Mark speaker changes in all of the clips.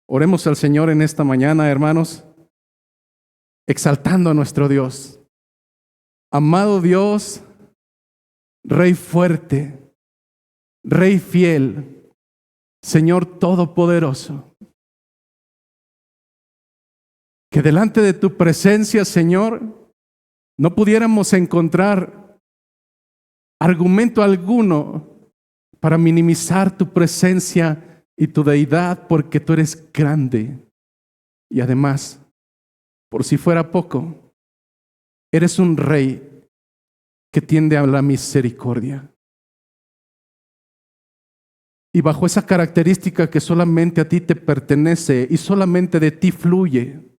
Speaker 1: Oremos al Señor en esta mañana, hermanos, exaltando a nuestro Dios. Amado Dios, Rey fuerte, Rey fiel, Señor todopoderoso, que delante de tu presencia, Señor, no pudiéramos encontrar argumento alguno para minimizar tu presencia y tu deidad, porque tú eres grande. Y además, por si fuera poco, eres un rey que tiende a la misericordia. Y bajo esa característica que solamente a ti te pertenece y solamente de ti fluye,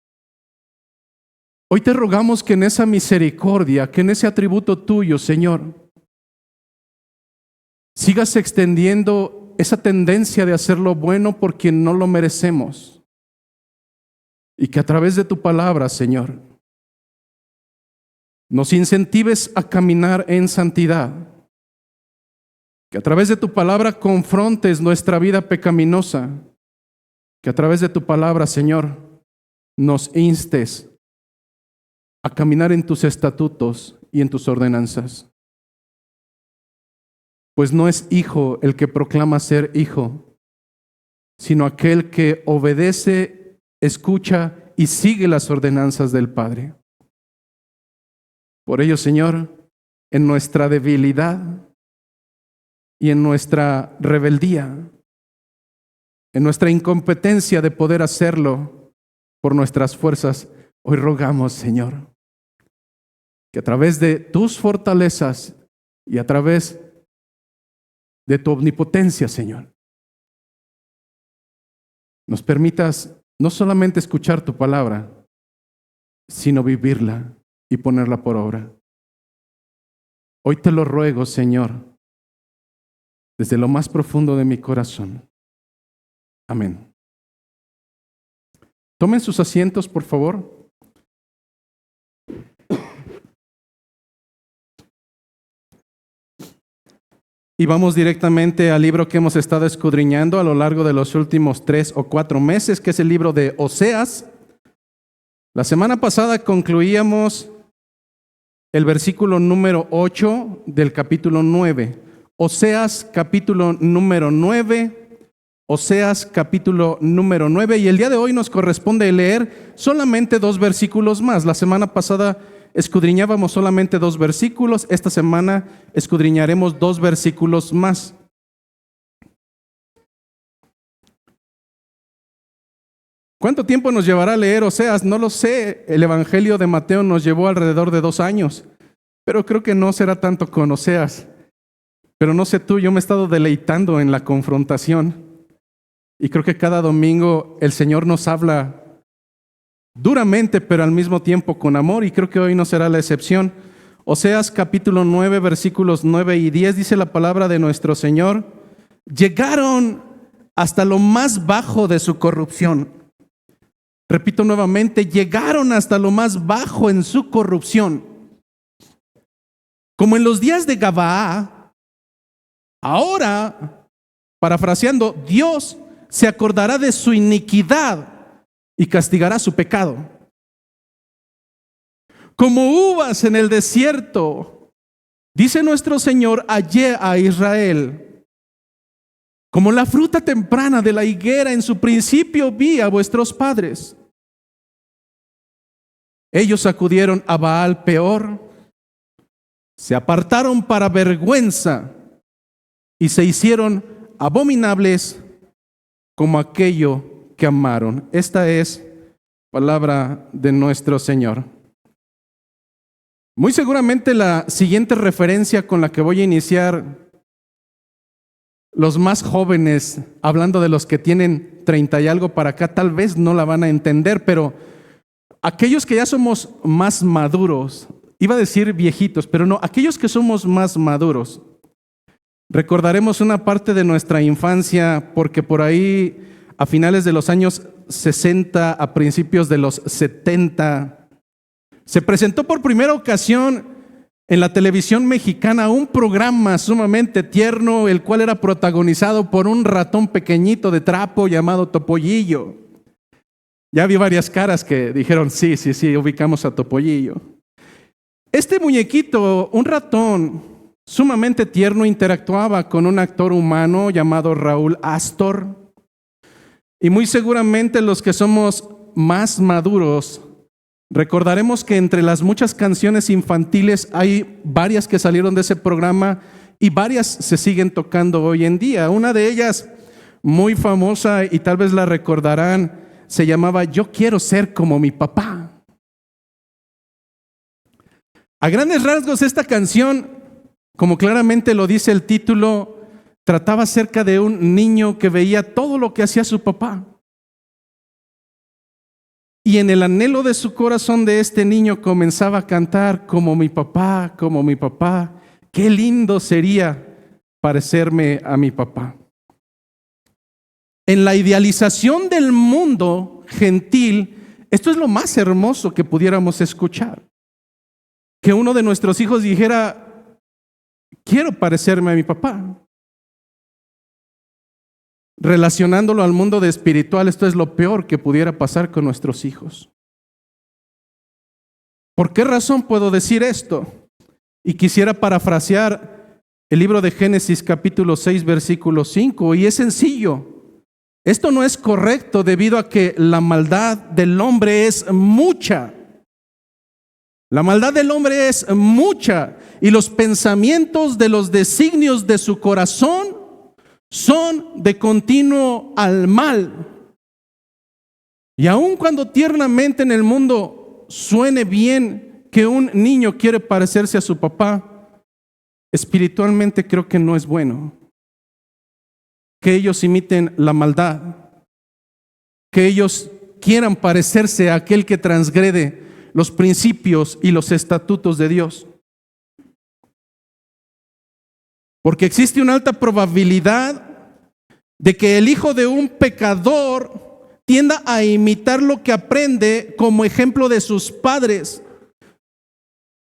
Speaker 1: hoy te rogamos que en esa misericordia, que en ese atributo tuyo, Señor, sigas extendiendo esa tendencia de hacer lo bueno por quien no lo merecemos. Y que a través de tu palabra, Señor, nos incentives a caminar en santidad. Que a través de tu palabra confrontes nuestra vida pecaminosa. Que a través de tu palabra, Señor, nos instes a caminar en tus estatutos y en tus ordenanzas. Pues no es hijo el que proclama ser hijo, sino aquel que obedece, escucha y sigue las ordenanzas del Padre. Por ello, Señor, en nuestra debilidad y en nuestra rebeldía, en nuestra incompetencia de poder hacerlo por nuestras fuerzas, hoy rogamos, Señor, que a través de tus fortalezas y a través de tu omnipotencia, Señor, nos permitas no solamente escuchar tu palabra, sino vivirla y ponerla por obra. Hoy te lo ruego, Señor, desde lo más profundo de mi corazón. Amén. Tomen sus asientos, por favor. Y vamos directamente al libro que hemos estado escudriñando a lo largo de los últimos 3 o 4 meses, que es el libro de Oseas. La semana pasada concluíamos el versículo número 8 del capítulo 9. Oseas capítulo número 9. Oseas capítulo número 9. Y el día de hoy nos corresponde leer solamente 2 versículos más. La semana pasada escudriñábamos solamente 2 versículos. Esta semana escudriñaremos 2 versículos más. ¿Cuánto tiempo nos llevará a leer Oseas? No lo sé. El Evangelio de Mateo nos llevó alrededor de 2 años, pero creo que no será tanto con Oseas. Pero no sé tú, yo me he estado deleitando en la confrontación y creo que cada domingo el Señor nos habla duramente, pero al mismo tiempo con amor, y creo que hoy no será la excepción. Oseas capítulo 9, versículos 9 y 10, dice la palabra de nuestro Señor: llegaron hasta lo más bajo de su corrupción. Repito nuevamente, llegaron hasta lo más bajo en su corrupción. Como en los días de Gabaa, ahora, parafraseando, Dios se acordará de su iniquidad y castigará su pecado. Como uvas en el desierto, dice nuestro Señor, hallé a Israel. Como la fruta temprana de la higuera, en su principio vi a vuestros padres. Ellos acudieron a Baal Peor, se apartaron para vergüenza y se hicieron abominables como aquello que amaron. Esta es palabra de nuestro Señor. Muy seguramente la siguiente referencia con la que voy a iniciar, los más jóvenes, hablando de los que tienen 30 y algo para acá, tal vez no la van a entender, pero aquellos que ya somos más maduros, iba a decir viejitos, pero no, aquellos que somos más maduros, recordaremos una parte de nuestra infancia, porque por ahí a finales de los años 60, a principios de los 70, se presentó por primera ocasión en la televisión mexicana un programa sumamente tierno, el cual era protagonizado por un ratón pequeñito de trapo llamado Topollillo. Ya vi varias caras que dijeron, sí, ubicamos a Topollillo. Este muñequito, un ratón sumamente tierno, interactuaba con un actor humano llamado Raúl Astor. Y muy seguramente los que somos más maduros recordaremos que entre las muchas canciones infantiles hay varias que salieron de ese programa y varias se siguen tocando hoy en día. Una de ellas, muy famosa y tal vez la recordarán, se llamaba Yo quiero ser como mi papá. A grandes rasgos, esta canción, como claramente lo dice el título, trataba acerca de un niño que veía todo lo que hacía su papá. Y en el anhelo de su corazón de este niño comenzaba a cantar como mi papá, qué lindo sería parecerme a mi papá. En la idealización del mundo gentil, esto es lo más hermoso que pudiéramos escuchar. Que uno de nuestros hijos dijera, quiero parecerme a mi papá. Relacionándolo al mundo de espiritual, esto es lo peor que pudiera pasar con nuestros hijos. ¿Por qué razón puedo decir esto? Y quisiera parafrasear el libro de Génesis capítulo 6 versículo 5, y es sencillo. Esto no es correcto debido a que la maldad del hombre es mucha. La maldad del hombre es mucha y los pensamientos de los designios de su corazón son de continuo al mal. Y aun cuando tiernamente en el mundo suene bien que un niño quiere parecerse a su papá, espiritualmente creo que no es bueno. Que ellos imiten la maldad, que ellos quieran parecerse a aquel que transgrede los principios y los estatutos de Dios. Porque existe una alta probabilidad de que el hijo de un pecador tienda a imitar lo que aprende como ejemplo de sus padres.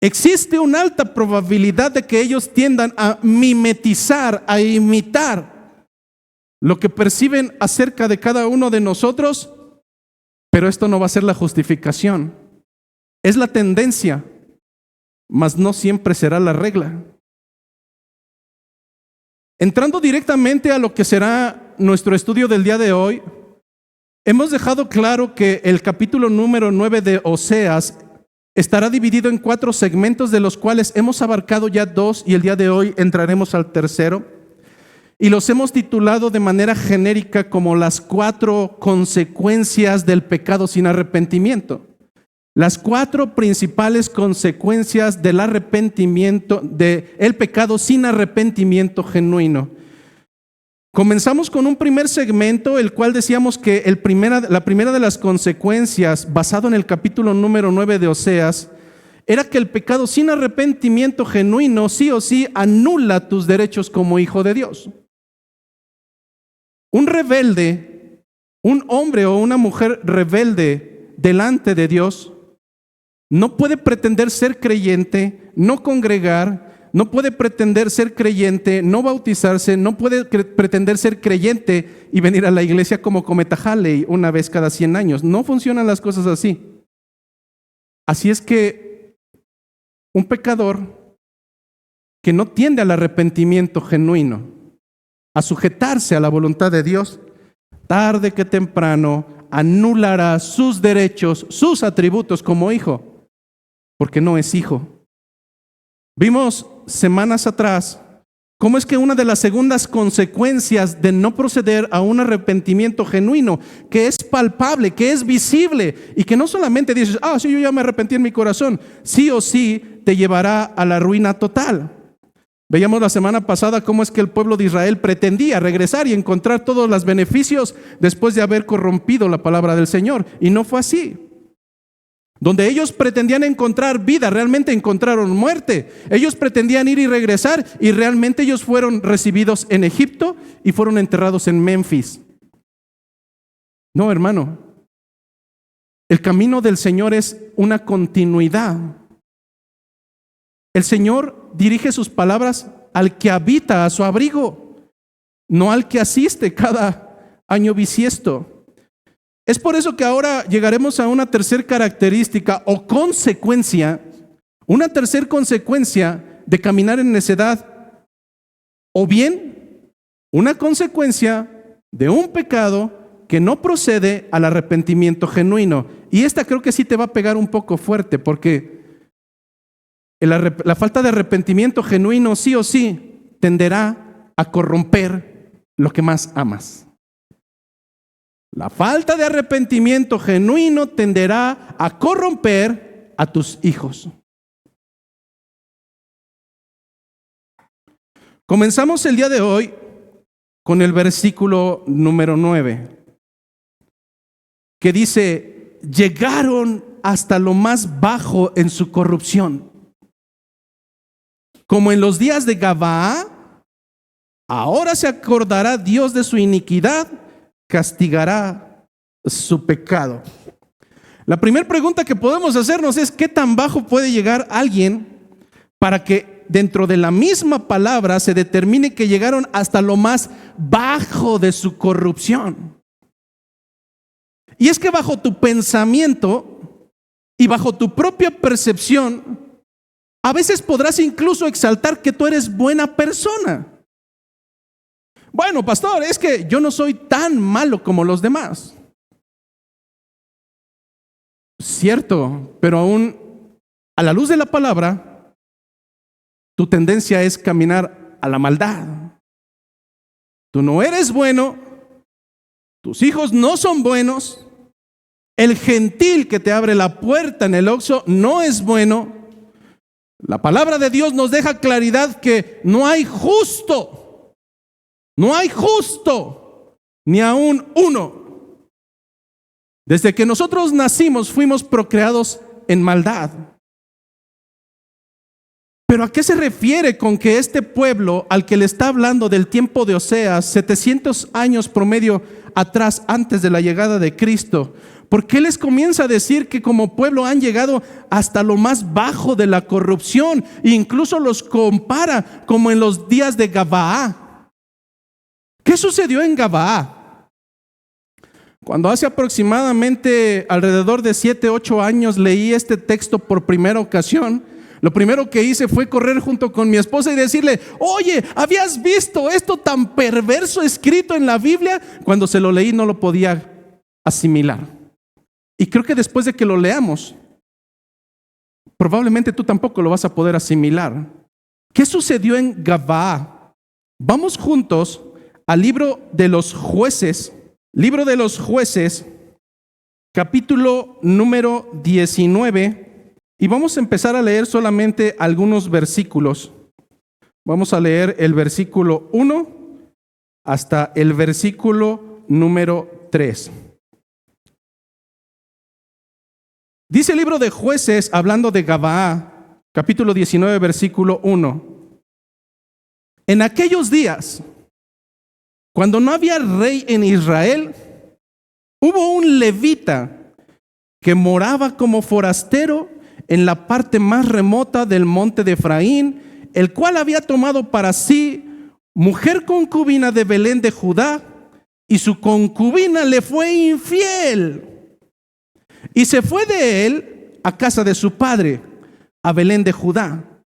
Speaker 1: Existe una alta probabilidad de que ellos tiendan a mimetizar, a imitar lo que perciben acerca de cada uno de nosotros, pero esto no va a ser la justificación. Es la tendencia, mas no siempre será la regla. Entrando directamente a lo que será nuestro estudio del día de hoy, hemos dejado claro que el capítulo número 9 de Oseas estará dividido en 4 segmentos, de los cuales hemos abarcado ya 2 y el día de hoy entraremos al tercero. Y los hemos titulado de manera genérica como las 4 consecuencias del pecado sin arrepentimiento. Las 4 principales consecuencias del arrepentimiento, del pecado sin arrepentimiento genuino. Comenzamos con un primer segmento, el cual decíamos que la primera de las consecuencias, basado en el capítulo número 9 de Oseas, era que el pecado sin arrepentimiento genuino sí o sí anula tus derechos como hijo de Dios. Un rebelde, un hombre o una mujer rebelde delante de Dios, no puede pretender ser creyente, no congregar, no puede pretender ser creyente, no bautizarse, no puede pretender ser creyente y venir a la iglesia como cometa Halley una vez cada 100 años. No funcionan las cosas así. Así es que un pecador que no tiende al arrepentimiento genuino, a sujetarse a la voluntad de Dios, tarde que temprano anulará sus derechos, sus atributos como hijo, porque no es hijo. Vimos semanas atrás cómo es que una de las segundas consecuencias de no proceder a un arrepentimiento genuino, que es palpable, que es visible, y que no solamente dices, sí, yo ya me arrepentí en mi corazón, sí o sí te llevará a la ruina total. Veíamos la semana pasada cómo es que el pueblo de Israel pretendía regresar y encontrar todos los beneficios después de haber corrompido la palabra del Señor, y no fue así. Donde ellos pretendían encontrar vida, realmente encontraron muerte. Ellos pretendían ir y regresar y realmente ellos fueron recibidos en Egipto y fueron enterrados en Memphis. No, hermano. El camino del Señor es una continuidad. El Señor dirige sus palabras al que habita a su abrigo, no al que asiste cada año bisiesto. Es por eso que ahora llegaremos a una tercera característica o consecuencia, una tercera consecuencia de caminar en necedad, o bien una consecuencia de un pecado que no procede al arrepentimiento genuino. Y esta creo que sí te va a pegar un poco fuerte, porque la falta de arrepentimiento genuino sí o sí tenderá a corromper lo que más amas. La falta de arrepentimiento genuino tenderá a corromper a tus hijos. Comenzamos el día de hoy con el versículo número 9, que dice: llegaron hasta lo más bajo en su corrupción. Como en los días de Gabaa, ahora se acordará Dios de su iniquidad, castigará su pecado. La primera pregunta que podemos hacernos es: ¿qué tan bajo puede llegar alguien para que dentro de la misma palabra se determine que llegaron hasta lo más bajo de su corrupción? Y es que bajo tu pensamiento y bajo tu propia percepción, a veces podrás incluso exaltar que tú eres buena persona. Bueno, pastor, es que yo no soy tan malo como los demás. Cierto, pero aún a la luz de la palabra, tu tendencia es caminar a la maldad. Tú no eres bueno, tus hijos no son buenos, el gentil que te abre la puerta en el Oxxo no es bueno. La palabra de Dios nos deja claridad que no hay justo, ni aún uno. Desde que nosotros nacimos fuimos procreados en maldad. Pero ¿a qué se refiere con que este pueblo al que le está hablando del tiempo de Oseas, 700 años promedio atrás, antes de la llegada de Cristo, por qué les comienza a decir que como pueblo han llegado hasta lo más bajo de la corrupción? E incluso los compara como en los días de Gabaa. ¿Qué sucedió en Gabaa? Cuando hace aproximadamente alrededor de 7, 8 años leí este texto por primera ocasión, lo primero que hice fue correr junto con mi esposa y decirle: oye, ¿habías visto esto tan perverso escrito en la Biblia? Cuando se lo leí no lo podía asimilar. Y creo que después de que lo leamos, probablemente tú tampoco lo vas a poder asimilar. ¿Qué sucedió en Gabaa? Vamos juntos al libro de los Jueces, capítulo número 19. Y vamos a empezar a leer solamente algunos versículos. Vamos a leer el versículo 1 hasta el versículo número 3. Dice el libro de Jueces, hablando de Gabaa, capítulo 19, versículo 1. En aquellos días, cuando no había rey en Israel, hubo un levita que moraba como forastero en la parte más remota del monte de Efraín, el cual había tomado para sí mujer concubina de Belén de Judá, y su concubina le fue infiel. Y se fue de él a casa de su padre, a Belén de Judá,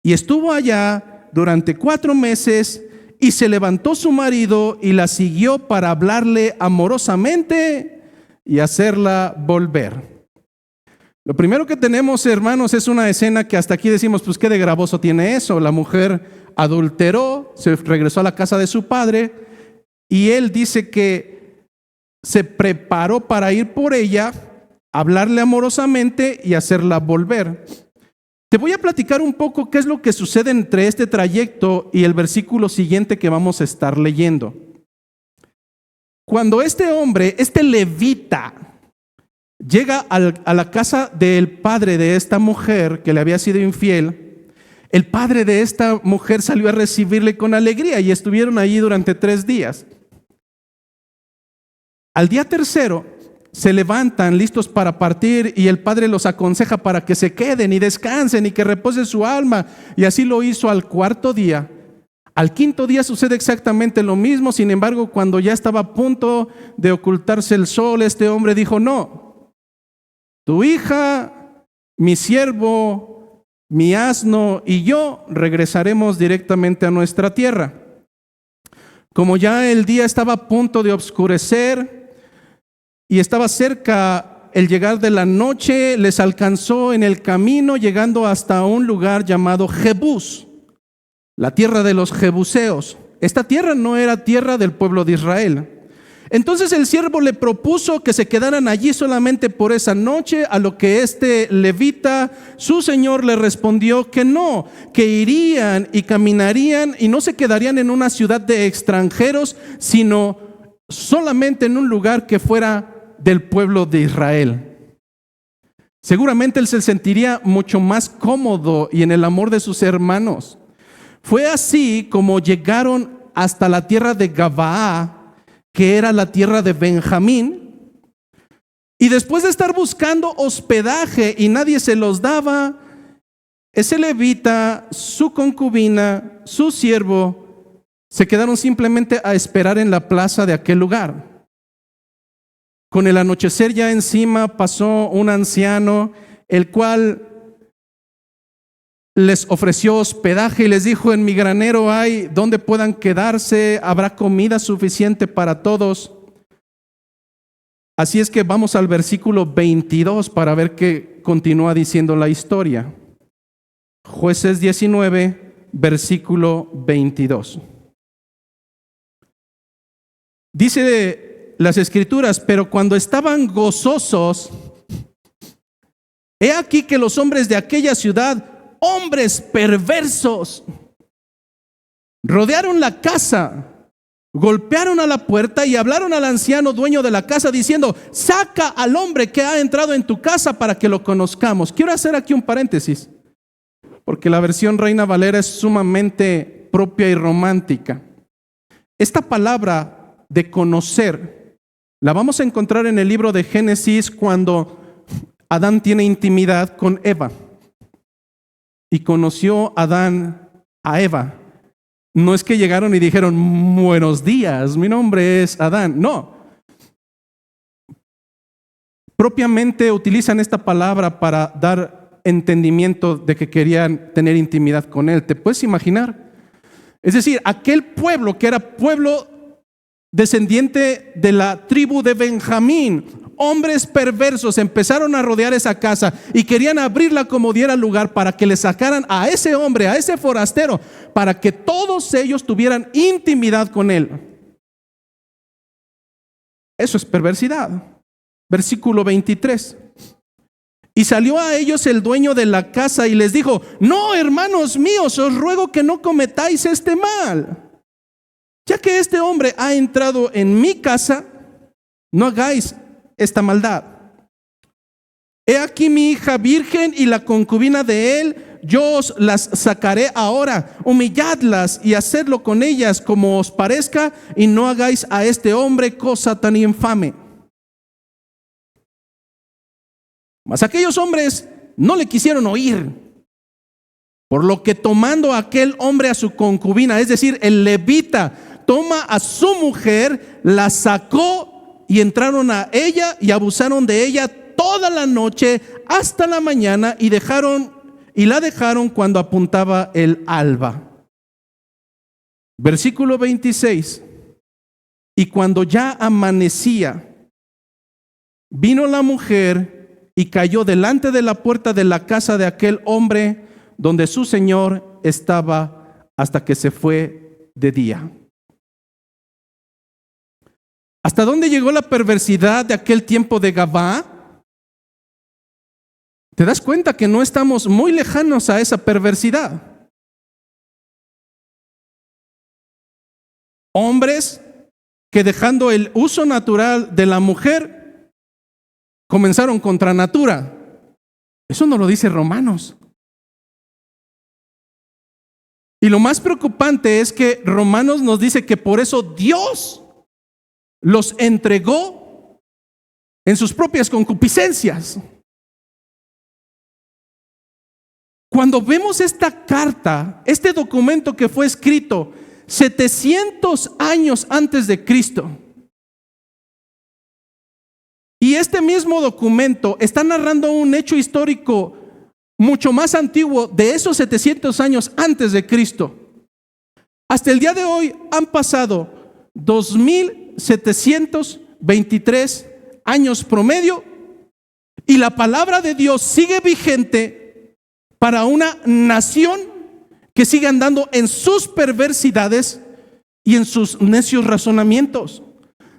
Speaker 1: y estuvo allá durante 4 meses, y se levantó su marido y la siguió para hablarle amorosamente y hacerla volver. Lo primero que tenemos, hermanos, es una escena que hasta aquí decimos: pues qué de gravoso tiene eso. La mujer adulteró, se regresó a la casa de su padre, y él dice que se preparó para ir por ella, hablarle amorosamente y hacerla volver. Te voy a platicar un poco qué es lo que sucede entre este trayecto y el versículo siguiente que vamos a estar leyendo. Cuando este hombre, este levita, llega a la casa del padre de esta mujer que le había sido infiel, el padre de esta mujer salió a recibirle con alegría y estuvieron allí durante 3 días. Al día tercero se levantan listos para partir y el padre los aconseja para que se queden y descansen y que repose su alma, y así lo hizo al 4.º día. Al quinto día sucede exactamente lo mismo. Sin embargo, cuando ya estaba a punto de ocultarse el sol, este hombre dijo: no, tu hija, mi siervo, mi asno y yo regresaremos directamente a nuestra tierra. Como ya el día estaba a punto de oscurecer y estaba cerca el llegar de la noche, les alcanzó en el camino, llegando hasta un lugar llamado Jebús, la tierra de los jebuseos. Esta tierra no era tierra del pueblo de Israel. Entonces el siervo le propuso que se quedaran allí solamente por esa noche, a lo que este levita, su señor, le respondió que no, que irían y caminarían y no se quedarían en una ciudad de extranjeros, sino solamente en un lugar que fuera del pueblo de Israel. Seguramente él se sentiría mucho más cómodo y en el amor de sus hermanos. Fue así como llegaron hasta la tierra de Gabaa, que era la tierra de Benjamín, y después de estar buscando hospedaje y nadie se los daba, ese levita, su concubina, su siervo, se quedaron simplemente a esperar en la plaza de aquel lugar. Con el anochecer ya encima, pasó un anciano, el cual les ofreció hospedaje y les dijo: en mi granero hay donde puedan quedarse, habrá comida suficiente para todos. Así es que vamos al versículo 22 para ver qué continúa diciendo la historia. Jueces 19, versículo 22. Dice las escrituras: pero cuando estaban gozosos, he aquí que los hombres de aquella ciudad, hombres perversos, rodearon la casa, golpearon a la puerta y hablaron al anciano dueño de la casa diciendo: saca al hombre que ha entrado en tu casa para que lo conozcamos. Quiero hacer aquí un paréntesis, porque la versión Reina Valera es sumamente propia y romántica. Esta palabra de conocer la vamos a encontrar en el libro de Génesis, cuando Adán tiene intimidad con Eva. Y conoció Adán a Eva. No es que llegaron y dijeron: buenos días, mi nombre es Adán. No. Propiamente utilizan esta palabra para dar entendimiento de que querían tener intimidad con él. ¿Te puedes imaginar? Es decir, aquel pueblo que era pueblo descendiente de la tribu de Benjamín, hombres perversos, empezaron a rodear esa casa y querían abrirla como diera lugar para que le sacaran a ese hombre, a ese forastero, para que todos ellos tuvieran intimidad con él. Eso es perversidad. Versículo 23. Y salió a ellos el dueño de la casa y les dijo: no, hermanos míos, os ruego que no cometáis este mal. Ya que este hombre ha entrado en mi casa, no hagáis esta maldad. He aquí mi hija virgen y la concubina de él, yo os las sacaré ahora. Humilladlas y hacedlo con ellas como os parezca, y no hagáis a este hombre cosa tan infame. Mas aquellos hombres no le quisieron oír, por lo que tomando aquel hombre a su concubina, es decir, el levita toma a su mujer, la sacó y entraron a ella y abusaron de ella toda la noche hasta la mañana y la dejaron cuando apuntaba el alba. Versículo 26. Y cuando ya amanecía, vino la mujer y cayó delante de la puerta de la casa de aquel hombre donde su señor estaba hasta que se fue de día. ¿Hasta dónde llegó la perversidad de aquel tiempo de Gabaa? ¿Te das cuenta que no estamos muy lejanos a esa perversidad? Hombres que, dejando el uso natural de la mujer, comenzaron contra natura. Eso no lo dice Romanos. Y lo más preocupante es que Romanos nos dice que por eso Dios los entregó en sus propias concupiscencias. Cuando vemos esta carta, este documento que fue escrito 700 años antes de Cristo. Y este mismo documento está narrando un hecho histórico mucho más antiguo de esos 700 años antes de Cristo. Hasta el día de hoy han pasado 2723 años promedio y la palabra de Dios sigue vigente para una nación que sigue andando en sus perversidades y en sus necios razonamientos.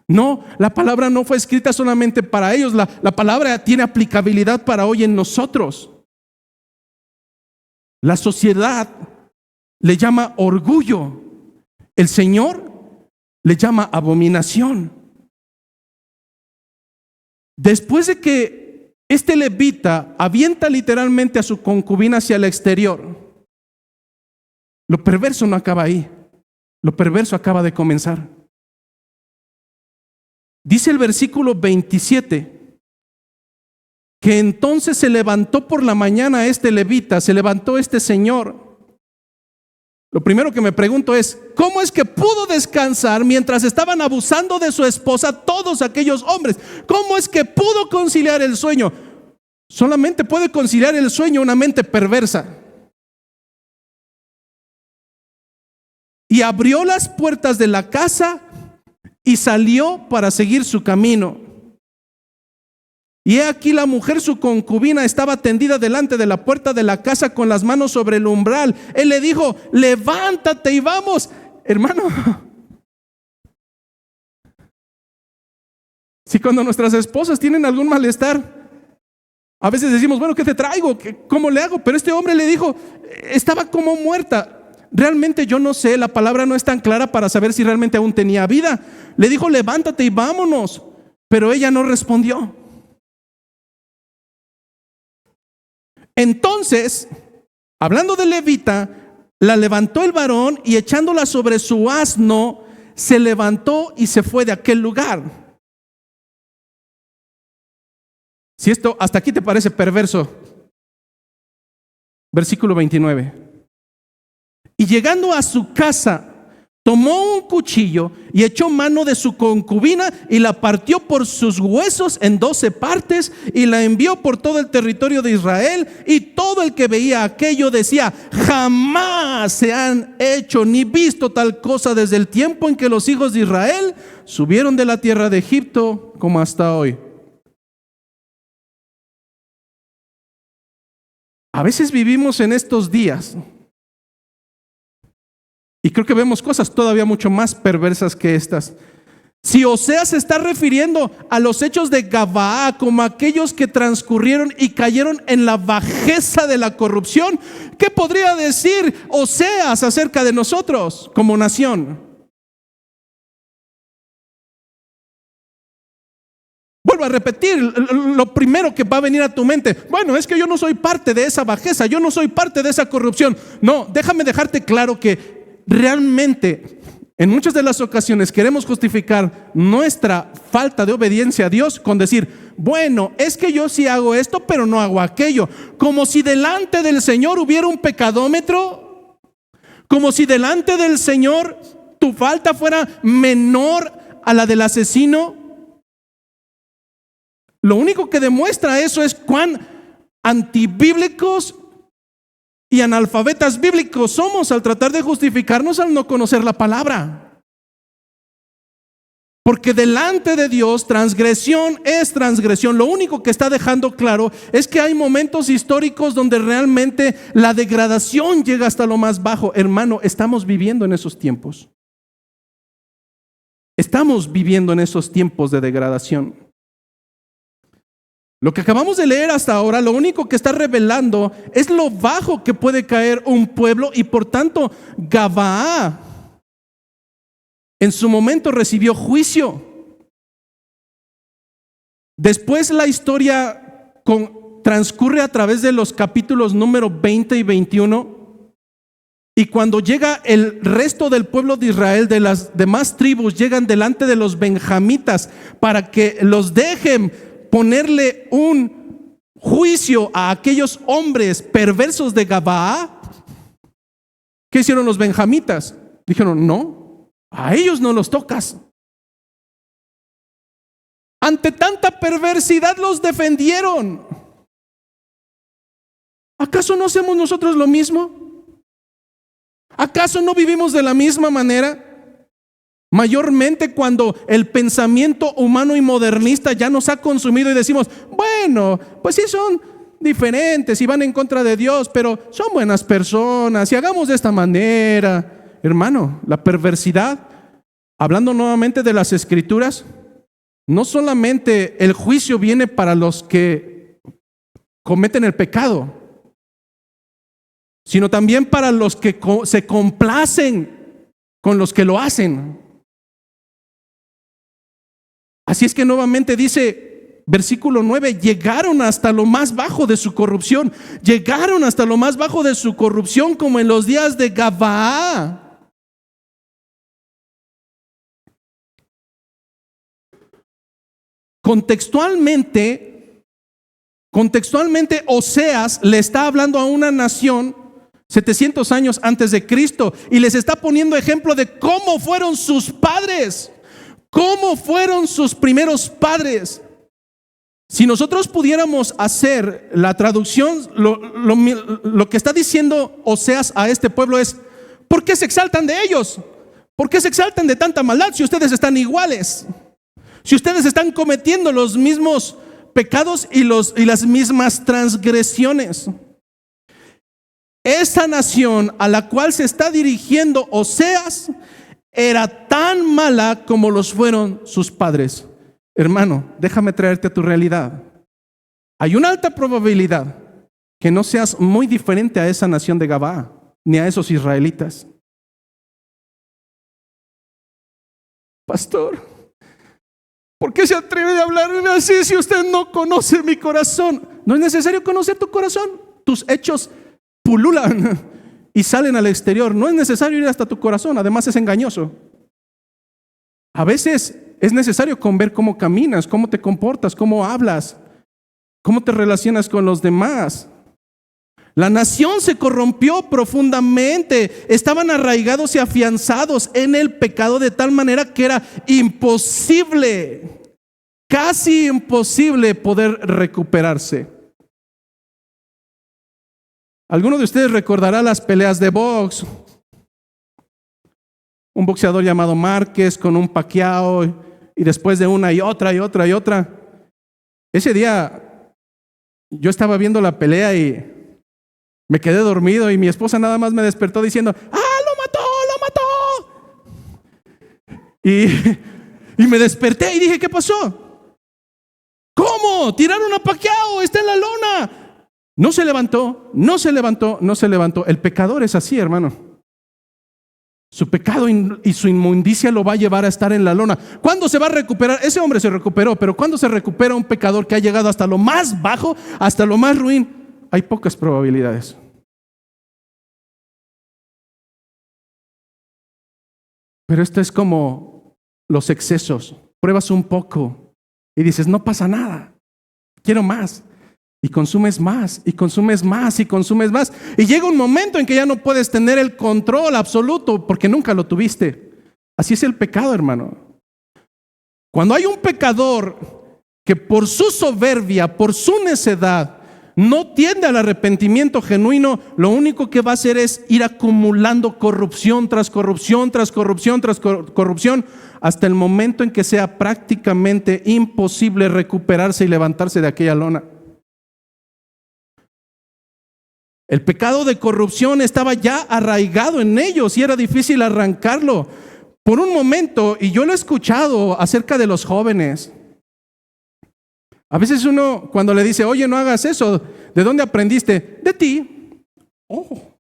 Speaker 1: No, la palabra no fue escrita solamente para ellos, la palabra tiene aplicabilidad para hoy en nosotros. La sociedad le llama orgullo, el Señor le llama abominación. Después de que este levita avienta literalmente a su concubina hacia el exterior, lo perverso no acaba ahí, lo perverso acaba de comenzar. Dice el versículo 27 que entonces se levantó por la mañana este levita, se levantó este señor. Lo primero que me pregunto es, ¿cómo es que pudo descansar mientras estaban abusando de su esposa todos aquellos hombres? ¿Cómo es que pudo conciliar el sueño? Solamente puede conciliar el sueño una mente perversa. Y abrió las puertas de la casa y salió para seguir su camino. Y he aquí la mujer, su concubina, estaba tendida delante de la puerta de la casa con las manos sobre el umbral. Él le dijo, levántate y vamos. Hermano, si cuando nuestras esposas tienen algún malestar, a veces decimos, bueno, ¿qué te traigo? ¿Cómo le hago? Pero este hombre le dijo, estaba como muerta. Realmente yo no sé, la palabra no es tan clara para saber si realmente aún tenía vida. Le dijo, levántate y vámonos. Pero ella no respondió. Entonces, hablando de levita, la levantó el varón y echándola sobre su asno, se levantó y se fue de aquel lugar. Si esto hasta aquí te parece perverso, versículo 29. Y llegando a su casa, tomó un cuchillo y echó mano de su concubina y la partió por sus huesos en 12 partes y la envió por todo el territorio de Israel. Y todo el que veía aquello decía, jamás se han hecho ni visto tal cosa desde el tiempo en que los hijos de Israel subieron de la tierra de Egipto como hasta hoy. A veces vivimos en estos días y creo que vemos cosas todavía mucho más perversas que estas. Si Oseas se está refiriendo a los hechos de Gabaa como aquellos que transcurrieron y cayeron en la bajeza de la corrupción, ¿qué podría decir Oseas acerca de nosotros como nación? Vuelvo a repetir, lo primero que va a venir a tu mente, bueno, es que yo no soy parte de esa bajeza, yo no soy parte de esa corrupción. No, déjame dejarte claro que realmente en muchas de las ocasiones queremos justificar nuestra falta de obediencia a Dios con decir, bueno, es que yo sí hago esto, pero no hago aquello. Como si delante del Señor hubiera un pecadómetro, como si delante del Señor tu falta fuera menor a la del asesino. Lo único que demuestra eso es cuán antibíblicos y analfabetas bíblicos somos al tratar de justificarnos al no conocer la palabra. Porque delante de Dios transgresión es transgresión. Lo único que está dejando claro es que hay momentos históricos donde realmente la degradación llega hasta lo más bajo. Hermano, estamos viviendo en esos tiempos. Estamos viviendo en esos tiempos de degradación. Lo que acabamos de leer hasta ahora, lo único que está revelando es lo bajo que puede caer un pueblo y por tanto Gabaa en su momento recibió juicio. Después la historia transcurre a través de los capítulos número 20 y 21 y cuando llega el resto del pueblo de Israel, de las demás tribus, llegan delante de los benjamitas para que los dejen ponerle un juicio a aquellos hombres perversos de Gabaa. ¿Qué hicieron los benjamitas? Dijeron, no, a ellos no los tocas. Ante tanta perversidad los defendieron. ¿Acaso no hacemos nosotros lo mismo? ¿Acaso no vivimos de la misma manera? Mayormente cuando el pensamiento humano y modernista ya nos ha consumido y decimos, bueno, pues sí son diferentes y van en contra de Dios, pero son buenas personas y hagamos de esta manera. Hermano, la perversidad, hablando nuevamente de las Escrituras, no solamente el juicio viene para los que cometen el pecado, sino también para los que se complacen con los que lo hacen. Así es que nuevamente dice, versículo 9, llegaron hasta lo más bajo de su corrupción. Llegaron hasta lo más bajo de su corrupción como en los días de Gabaa. Contextualmente, Oseas le está hablando a una nación 700 años antes de Cristo y les está poniendo ejemplo de cómo fueron sus padres. ¿Cómo fueron sus primeros padres? Si nosotros pudiéramos hacer la traducción, lo que está diciendo Oseas a este pueblo es, ¿por qué se exaltan de ellos? ¿Por qué se exaltan de tanta maldad si ustedes están iguales? Si ustedes están cometiendo los mismos pecados y las mismas transgresiones. Esa nación a la cual se está dirigiendo Oseas era tan mala como los fueron sus padres. Hermano, déjame traerte a tu realidad. Hay una alta probabilidad que no seas muy diferente a esa nación de Gabaa, ni a esos israelitas. Pastor, ¿por qué se atreve a hablarme así si usted no conoce mi corazón? No es necesario conocer tu corazón. Tus hechos pululan y salen al exterior. No es necesario ir hasta tu corazón, además es engañoso. A veces es necesario con ver cómo caminas, cómo te comportas, cómo hablas, cómo te relacionas con los demás. La nación se corrompió profundamente, estaban arraigados y afianzados en el pecado de tal manera que era imposible, casi imposible poder recuperarse. Alguno de ustedes recordará las peleas de box. Un boxeador llamado Márquez con un Pacquiao y después de una y otra. Ese día yo estaba viendo la pelea y me quedé dormido y mi esposa nada más me despertó diciendo, ¡ah, lo mató! Y me desperté y dije, ¿qué pasó? ¿Cómo? Tiraron a Pacquiao, está en la lona. No se levantó. El pecador es así, hermano. Su pecado y su inmundicia lo va a llevar a estar en la lona. ¿Cuándo se va a recuperar? Ese hombre se recuperó, pero ¿cuándo se recupera un pecador que ha llegado hasta lo más bajo, hasta lo más ruin? Hay pocas probabilidades. Pero esto es como los excesos. Pruebas un poco y dices, no pasa nada, quiero más. Y consumes más, y consumes más, y consumes más. Y llega un momento en que ya no puedes tener el control absoluto porque nunca lo tuviste. Así es el pecado, hermano. Cuando hay un pecador que por su soberbia, por su necedad, no tiende al arrepentimiento genuino, lo único que va a hacer es ir acumulando corrupción tras corrupción, tras corrupción, tras corrupción, hasta el momento en que sea prácticamente imposible recuperarse y levantarse de aquella lona. El pecado de corrupción estaba ya arraigado en ellos y era difícil arrancarlo. Por un momento, y yo lo he escuchado acerca de los jóvenes, a veces uno cuando le dice, oye, no hagas eso, ¿de dónde aprendiste? De ti. Oh.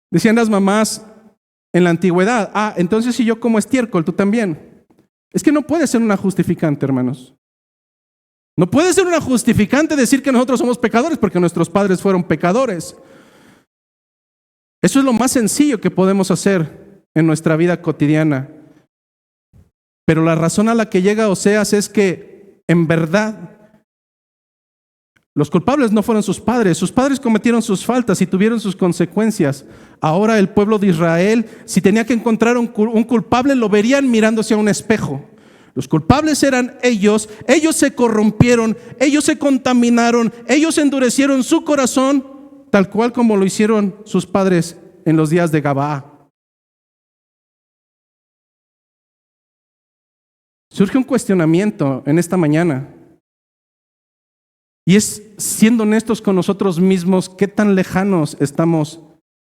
Speaker 1: Decían las mamás en la antigüedad, entonces si yo como estiércol, tú también. Es que no puede ser una justificante, hermanos. No puede ser una justificante decir que nosotros somos pecadores porque nuestros padres fueron pecadores. Eso es lo más sencillo que podemos hacer en nuestra vida cotidiana. Pero la razón a la que llega Oseas es que en verdad Los culpables no fueron sus padres cometieron sus faltas y tuvieron sus consecuencias. Ahora el pueblo de Israel, si tenía que encontrar un culpable, lo verían mirándose a un espejo. Los culpables eran ellos se corrompieron, ellos se contaminaron, ellos endurecieron su corazón, tal cual como lo hicieron sus padres en los días de Gabaa. Surge un cuestionamiento en esta mañana. Y es, siendo honestos con nosotros mismos, ¿qué tan lejanos estamos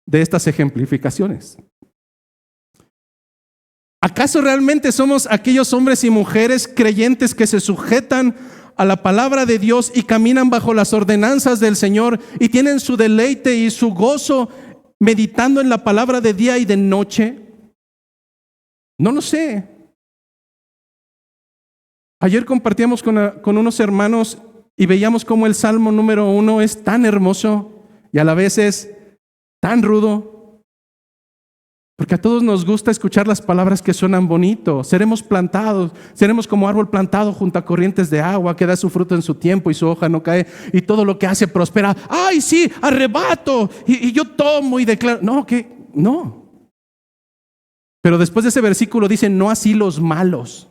Speaker 1: de estas ejemplificaciones? ¿Acaso realmente somos aquellos hombres y mujeres creyentes que se sujetan a la palabra de Dios y caminan bajo las ordenanzas del Señor y tienen su deleite y su gozo meditando en la palabra de día y de noche? No lo sé. Ayer compartíamos con unos hermanos y veíamos cómo el Salmo número 1 es tan hermoso y a la vez es tan rudo. Porque a todos nos gusta escuchar las palabras que suenan bonito. Seremos plantados, seremos como árbol plantado junto a corrientes de agua, que da su fruto en su tiempo y su hoja no cae, y todo lo que hace prospera. ¡Ay, sí! Arrebato, y yo tomo y declaro. No. Pero después de ese versículo dice, no así los malos.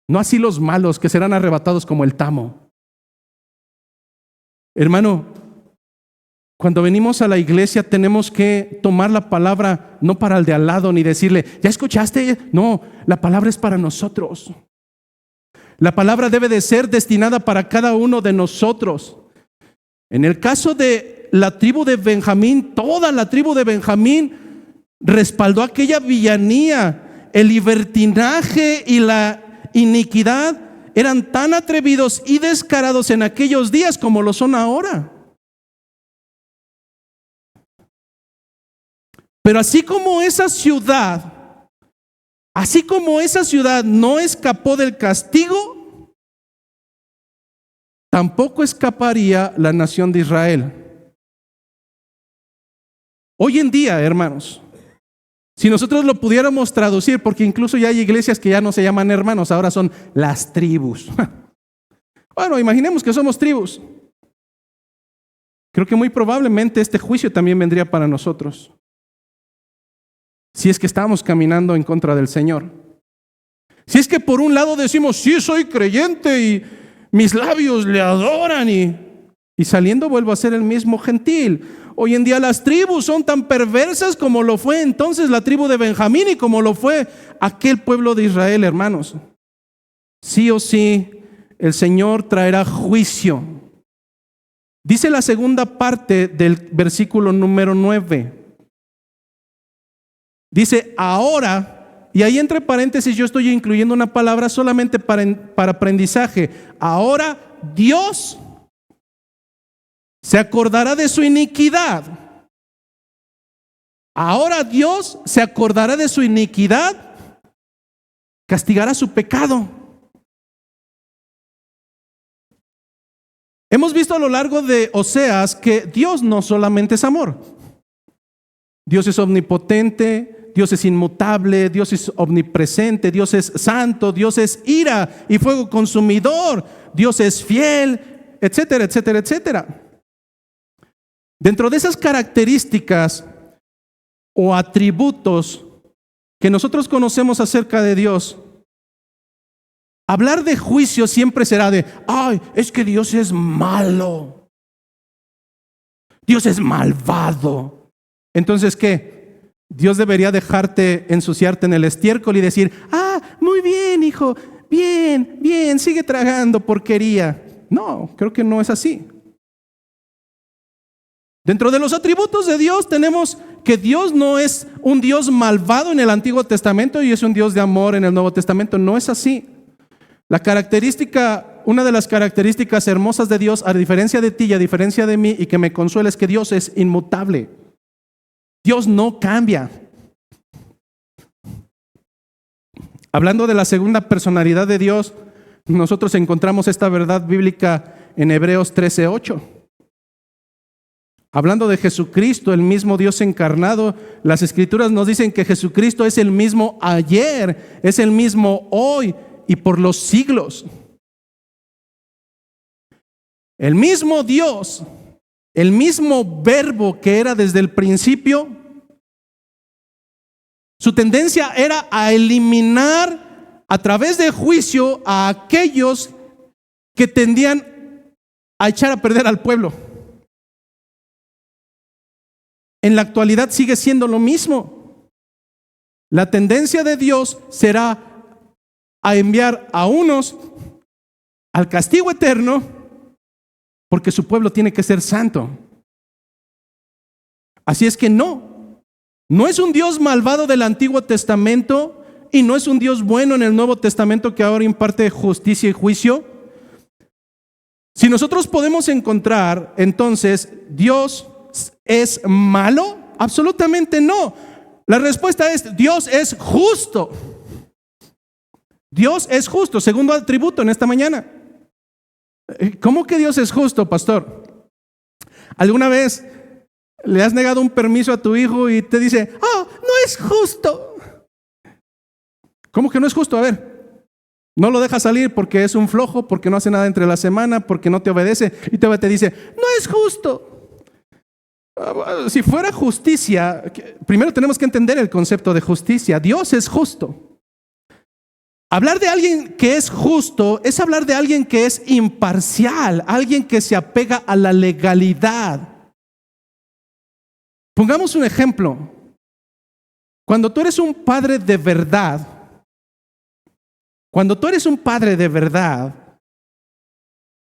Speaker 1: No así los malos, que serán arrebatados como el tamo. Hermano, cuando venimos a la iglesia tenemos que tomar la palabra no para el de al lado ni decirle, ¿ya escuchaste? No, la palabra es para nosotros. La palabra debe de ser destinada para cada uno de nosotros. En el caso de la tribu de Benjamín, toda la tribu de Benjamín respaldó aquella villanía, el libertinaje y la iniquidad. Eran tan atrevidos y descarados en aquellos días como lo son ahora. Pero así como esa ciudad no escapó del castigo, tampoco escaparía la nación de Israel. Hoy en día, hermanos, si nosotros lo pudiéramos traducir, porque incluso ya hay iglesias que ya no se llaman hermanos, ahora son las tribus. Bueno, imaginemos que somos tribus. Creo que muy probablemente este juicio también vendría para nosotros. Si es que estamos caminando en contra del Señor. Si es que por un lado decimos, sí, soy creyente y mis labios le adoran y saliendo vuelvo a ser el mismo gentil. Hoy en día las tribus son tan perversas como lo fue entonces la tribu de Benjamín y como lo fue aquel pueblo de Israel, hermanos. Sí o sí, el Señor traerá juicio. Dice la segunda parte del versículo número 9. Dice, ahora, y ahí entre paréntesis yo estoy incluyendo una palabra solamente para aprendizaje. Ahora Dios se acordará de su iniquidad. Ahora Dios se acordará de su iniquidad, castigará su pecado. Hemos visto a lo largo de Oseas que Dios no solamente es amor. Dios es omnipotente, Dios es inmutable, Dios es omnipresente, Dios es santo, Dios es ira y fuego consumidor, Dios es fiel, etcétera, etcétera, etcétera. Dentro de esas características o atributos que nosotros conocemos acerca de Dios, hablar de juicio siempre será de, ay, es que Dios es malo, Dios es malvado. Entonces, ¿qué? Dios debería dejarte ensuciarte en el estiércol y decir, muy bien, hijo, bien, sigue tragando porquería. No, creo que no es así. Dentro de los atributos de Dios tenemos que Dios no es un Dios malvado en el Antiguo Testamento y es un Dios de amor en el Nuevo Testamento. No es así. Una de las características hermosas de Dios, a diferencia de ti y a diferencia de mí, y que me consuela, es que Dios es inmutable. Dios no cambia. Hablando de la segunda personalidad de Dios, nosotros encontramos esta verdad bíblica en Hebreos 13:8. Hablando de Jesucristo, el mismo Dios encarnado, las Escrituras nos dicen que Jesucristo es el mismo ayer, es el mismo hoy y por los siglos. El mismo Dios, el mismo verbo que era desde el principio, su tendencia era a eliminar a través de juicio a aquellos que tendían a echar a perder al pueblo. En la actualidad sigue siendo lo mismo. La tendencia de Dios será a enviar a unos al castigo eterno porque su pueblo tiene que ser santo. Así es que no es un Dios malvado del Antiguo Testamento y no es un Dios bueno en el Nuevo Testamento que ahora imparte justicia y juicio. Si nosotros podemos encontrar, entonces, ¿Dios es malo? Absolutamente no. La respuesta es: Dios es justo. Dios es justo. Segundo atributo en esta mañana. ¿Cómo que Dios es justo, pastor? ¿Alguna vez le has negado un permiso a tu hijo y te dice: no es justo? ¿Cómo que no es justo? A ver, no lo dejas salir porque es un flojo, porque no hace nada entre la semana, porque no te obedece, y te dice: no es justo. Si fuera justicia, primero tenemos que entender el concepto de justicia. Dios es justo. Hablar de alguien que es justo es hablar de alguien que es imparcial, alguien que se apega a la legalidad. Pongamos un ejemplo. Cuando tú eres un padre de verdad,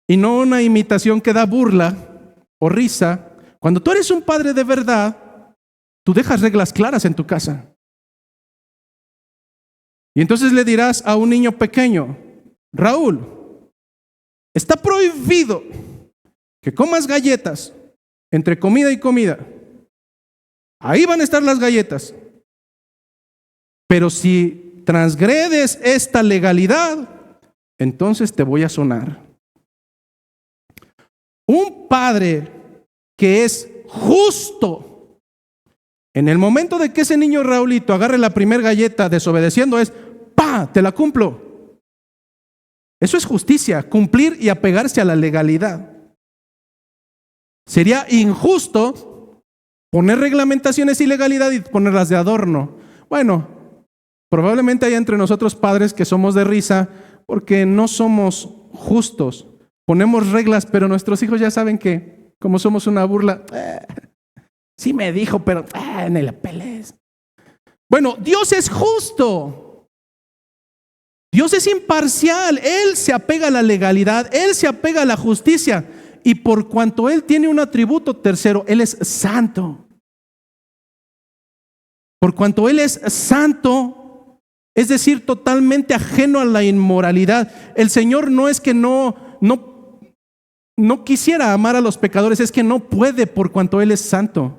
Speaker 1: y no una imitación que da burla o risa, cuando tú eres un padre de verdad, tú dejas reglas claras en tu casa. Y entonces le dirás a un niño pequeño: Raúl, está prohibido que comas galletas entre comida y comida. Ahí van a estar las galletas. Pero si transgredes esta legalidad, entonces te voy a sonar. Un padre que es justo, en el momento de que ese niño Raulito agarre la primera galleta desobedeciendo, es ¡pa! Te la cumplo. Eso es justicia, cumplir y apegarse a la legalidad. Sería injusto poner reglamentaciones y legalidad y ponerlas de adorno. Bueno, probablemente hay entre nosotros padres que somos de risa porque no somos justos. Ponemos reglas, pero nuestros hijos ya saben que, como somos una burla, sí me dijo, pero ni la pelees. Bueno, Dios es justo. Dios es imparcial. Él se apega a la legalidad, Él se apega a la justicia. Y por cuanto Él tiene un atributo tercero, Él es santo. Por cuanto Él es santo, es decir, totalmente ajeno a la inmoralidad. El Señor no es que no quisiera amar a los pecadores, es que no puede por cuanto Él es santo.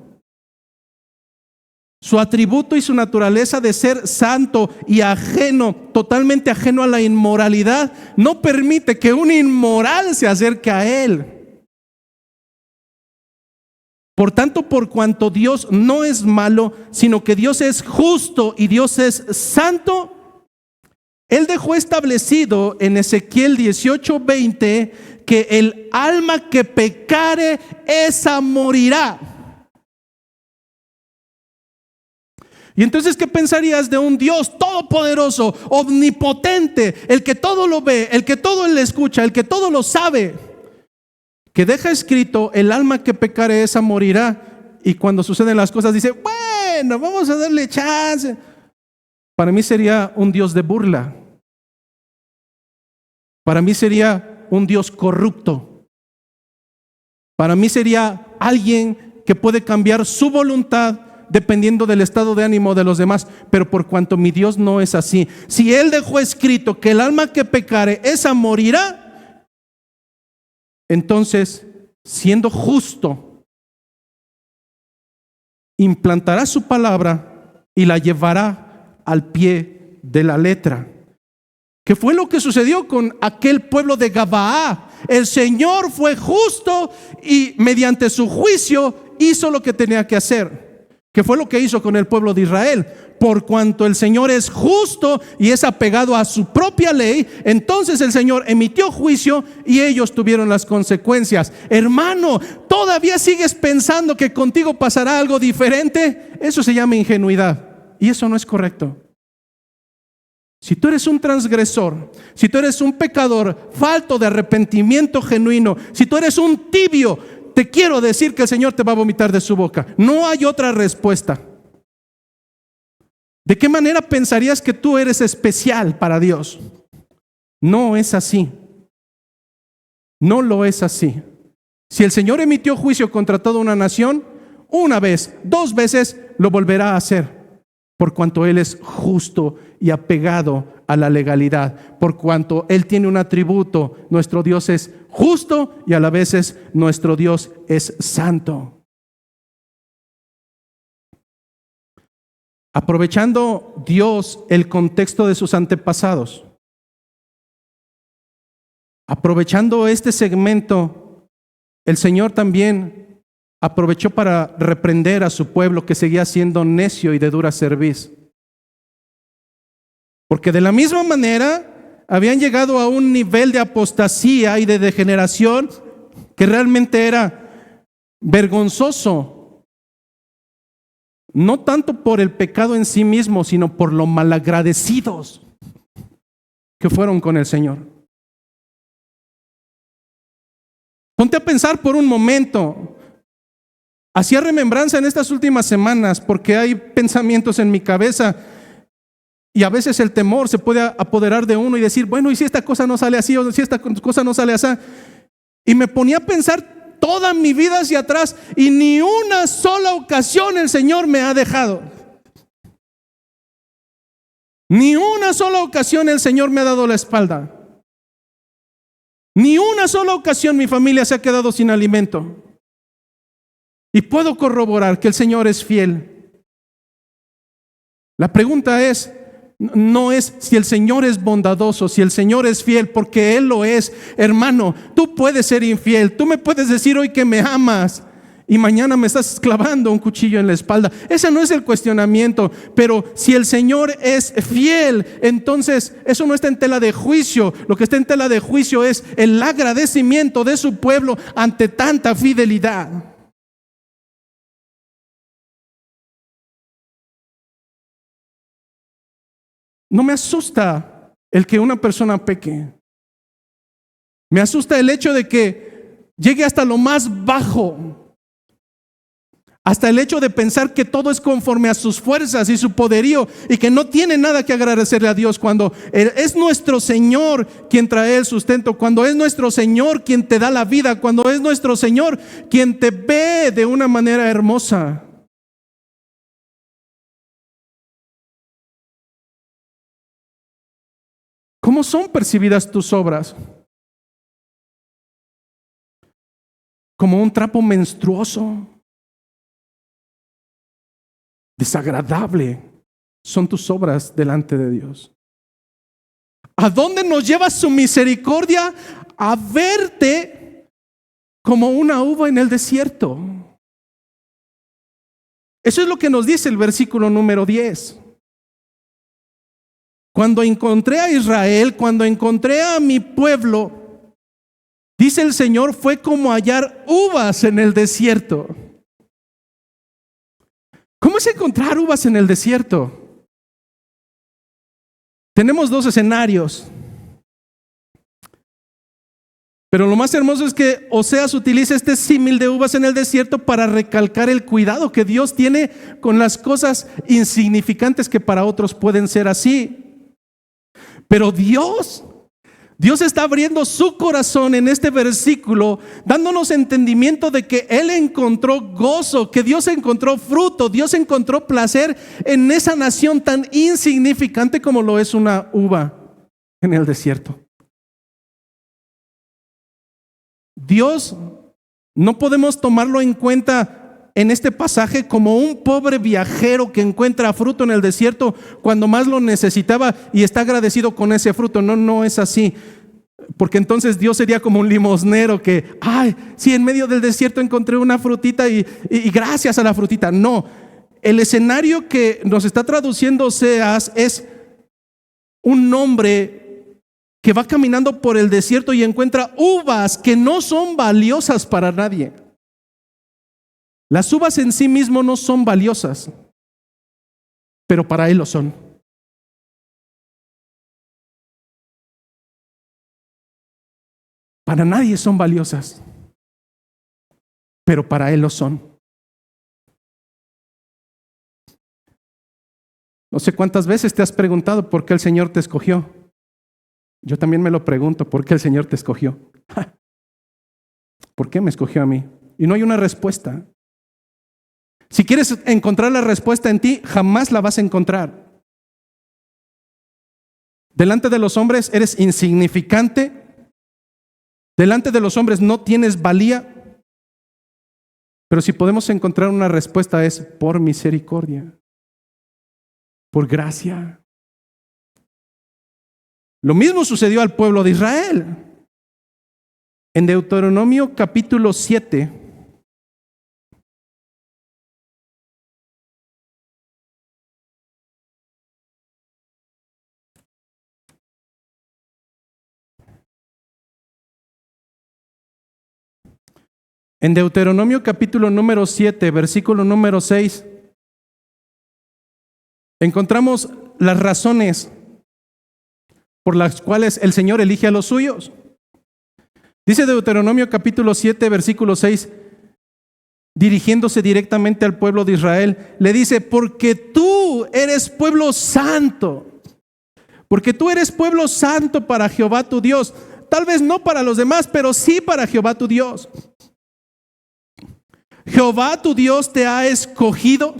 Speaker 1: Su atributo y su naturaleza de ser santo y ajeno, totalmente ajeno a la inmoralidad, no permite que un inmoral se acerque a Él. Por tanto, por cuanto Dios no es malo, sino que Dios es justo y Dios es santo, Él dejó establecido en Ezequiel 18:20 que el alma que pecare, esa morirá. Y entonces, ¿qué pensarías de un Dios todopoderoso, omnipotente, el que todo lo ve, el que todo le escucha, el que todo lo sabe, que deja escrito: el alma que pecare, esa morirá? Y cuando suceden las cosas dice: bueno, vamos a darle chance. Para mí sería un Dios de burla. Para mí sería un Dios corrupto. Para mí sería alguien que puede cambiar su voluntad dependiendo del estado de ánimo de los demás. Pero por cuanto mi Dios no es así, si Él dejó escrito que el alma que pecare, esa morirá, entonces, siendo justo, implantará su palabra y la llevará al pie de la letra. ¿Qué fue lo que sucedió con aquel pueblo de Gabaá? El Señor fue justo y mediante su juicio hizo lo que tenía que hacer. que fue lo que hizo con el pueblo de Israel. Por cuanto el Señor es justo y es apegado a su propia ley, entonces el Señor emitió juicio y ellos tuvieron las consecuencias. Hermano, ¿todavía sigues pensando que contigo pasará algo diferente? Eso se llama ingenuidad y eso no es correcto. Si tú eres un transgresor, si tú eres un pecador falto de arrepentimiento genuino, si tú eres un tibio, te quiero decir que el Señor te va a vomitar de su boca. No hay otra respuesta. ¿De qué manera pensarías que tú eres especial para Dios? No es así. No lo es así. Si el Señor emitió juicio contra toda una nación, una vez, 2 veces, lo volverá a hacer. Por cuanto Él es justo y apegado a la legalidad, por cuanto Él tiene un atributo, nuestro Dios es justo y a la vez nuestro Dios es santo. Aprovechando Dios el contexto de sus antepasados, aprovechando este segmento, el Señor también aprovechó para reprender a su pueblo que seguía siendo necio y de dura cerviz. Porque de la misma manera habían llegado a un nivel de apostasía y de degeneración que realmente era vergonzoso. No tanto por el pecado en sí mismo, sino por lo malagradecidos que fueron con el Señor. Ponte a pensar por un momento. Hacía remembranza en estas últimas semanas porque hay pensamientos en mi cabeza y a veces el temor se puede apoderar de uno y decir, bueno, ¿y si esta cosa no sale así o si esta cosa no sale así? Y me ponía a pensar toda mi vida hacia atrás y ni una sola ocasión el Señor me ha dejado. Ni una sola ocasión el Señor me ha dado la espalda. Ni una sola ocasión mi familia se ha quedado sin alimento. Y puedo corroborar que el Señor es fiel. La pregunta no es si el Señor es bondadoso, si el Señor es fiel, porque Él lo es. Hermano, tú puedes ser infiel. Tú me puedes decir hoy que me amas y mañana me estás clavando un cuchillo en la espalda. Ese no es el cuestionamiento. Pero si el Señor es fiel, entonces eso no está en tela de juicio. Lo que está en tela de juicio es el agradecimiento de su pueblo ante tanta fidelidad. No me asusta el que una persona peque. Me asusta el hecho de que llegue hasta lo más bajo, hasta el hecho de pensar que todo es conforme a sus fuerzas y su poderío y que no tiene nada que agradecerle a Dios cuando es nuestro Señor quien trae el sustento, cuando es nuestro Señor quien te da la vida, cuando es nuestro Señor quien te ve de una manera hermosa. ¿Cómo son percibidas tus obras? ¿Como un trapo menstruoso? Desagradable son tus obras delante de Dios. ¿A dónde nos lleva su misericordia? A verte como una uva en el desierto. Eso es lo que nos dice el versículo número 10. Cuando encontré a Israel, cuando encontré a mi pueblo, dice el Señor, fue como hallar uvas en el desierto. ¿Cómo es encontrar uvas en el desierto? Tenemos 2 escenarios. Pero lo más hermoso es que Oseas utiliza este símil de uvas en el desierto para recalcar el cuidado que Dios tiene con las cosas insignificantes que para otros pueden ser así. Pero Dios está abriendo su corazón en este versículo, dándonos entendimiento de que Él encontró gozo, que Dios encontró fruto, Dios encontró placer en esa nación tan insignificante como lo es una uva en el desierto. Dios no podemos tomarlo en cuenta en este pasaje como un pobre viajero que encuentra fruto en el desierto cuando más lo necesitaba y está agradecido con ese fruto. No es así. Porque entonces Dios sería como un limosnero que, sí, en medio del desierto encontré una frutita y gracias a la frutita. No, el escenario que nos está traduciendo Oseas es un hombre que va caminando por el desierto y encuentra uvas que no son valiosas para nadie. Las uvas en sí mismo no son valiosas, pero para él lo son. Para nadie son valiosas, pero para él lo son. No sé cuántas veces te has preguntado por qué el Señor te escogió. Yo también me lo pregunto, ¿por qué el Señor te escogió? ¿Por qué me escogió a mí? Y no hay una respuesta. Si quieres encontrar la respuesta en ti, jamás la vas a encontrar. Delante de los hombres eres insignificante. Delante de los hombres no tienes valía. Pero si podemos encontrar una respuesta es por misericordia, por gracia. Lo mismo sucedió al pueblo de Israel. En Deuteronomio capítulo 7, en Deuteronomio capítulo número 7, versículo número 6, encontramos las razones por las cuales el Señor elige a los suyos. Dice Deuteronomio capítulo 7, versículo 6, dirigiéndose directamente al pueblo de Israel, le dice: porque tú eres pueblo santo, porque tú eres pueblo santo para Jehová tu Dios. Tal vez no para los demás, pero sí para Jehová tu Dios. Jehová tu Dios te ha escogido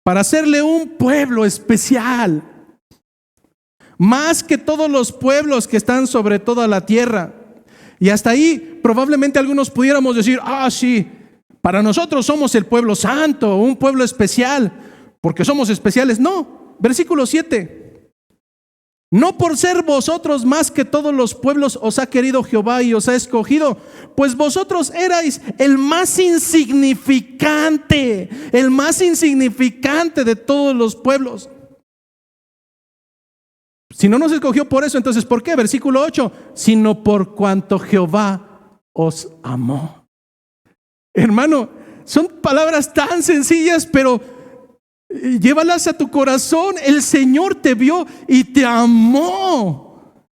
Speaker 1: para hacerle un pueblo especial, más que todos los pueblos que están sobre toda la tierra. Y hasta ahí probablemente algunos pudiéramos decir: sí, para nosotros somos el pueblo santo, un pueblo especial, porque somos especiales. No, versículo 7. No por ser vosotros más que todos los pueblos os ha querido Jehová y os ha escogido, pues vosotros erais el más insignificante de todos los pueblos. Si no nos escogió por eso, entonces ¿por qué? Versículo 8, sino por cuanto Jehová os amó. Hermano, son palabras tan sencillas, pero llévalas a tu corazón. El Señor te vio y te amó.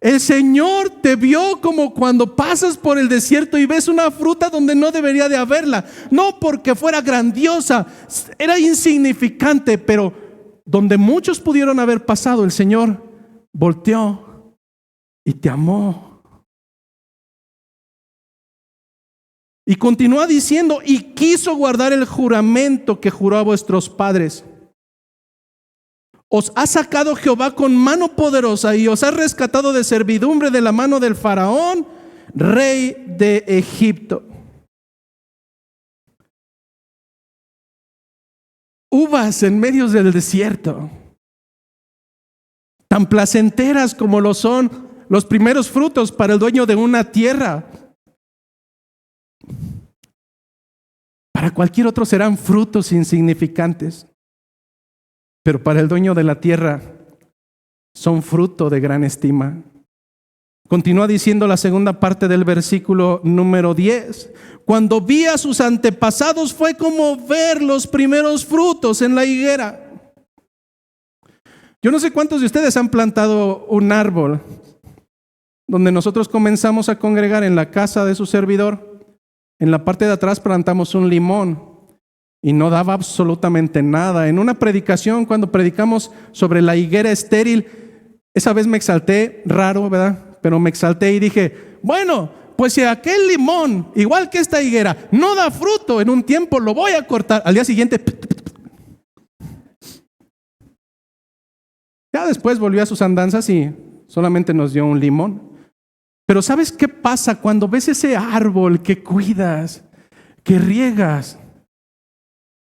Speaker 1: El Señor te vio como cuando pasas por el desierto y ves una fruta donde no debería de haberla. No porque fuera grandiosa, era insignificante, pero donde muchos pudieron haber pasado, el Señor volteó y te amó. Y continúa diciendo: y quiso guardar el juramento que juró a vuestros padres. Os ha sacado Jehová con mano poderosa y os ha rescatado de servidumbre de la mano del faraón, rey de Egipto. Uvas en medio del desierto, tan placenteras como lo son los primeros frutos para el dueño de una tierra. Para cualquier otro serán frutos insignificantes, pero para el dueño de la tierra son fruto de gran estima. Continúa diciendo la segunda parte del versículo número 10. Cuando vi a sus antepasados fue como ver los primeros frutos en la higuera. Yo no sé cuántos de ustedes han plantado un árbol donde nosotros comenzamos a congregar en la casa de su servidor. En la parte de atrás plantamos un limón y no daba absolutamente nada. En una predicación, cuando predicamos sobre la higuera estéril, esa vez me exalté, raro, ¿verdad? Pero me exalté y dije: bueno, pues si aquel limón, igual que esta higuera, no da fruto en un tiempo, lo voy a cortar. Al día siguiente, ya después volvió a sus andanzas y solamente nos dio un limón. Pero ¿sabes qué pasa cuando ves ese árbol que cuidas, que riegas,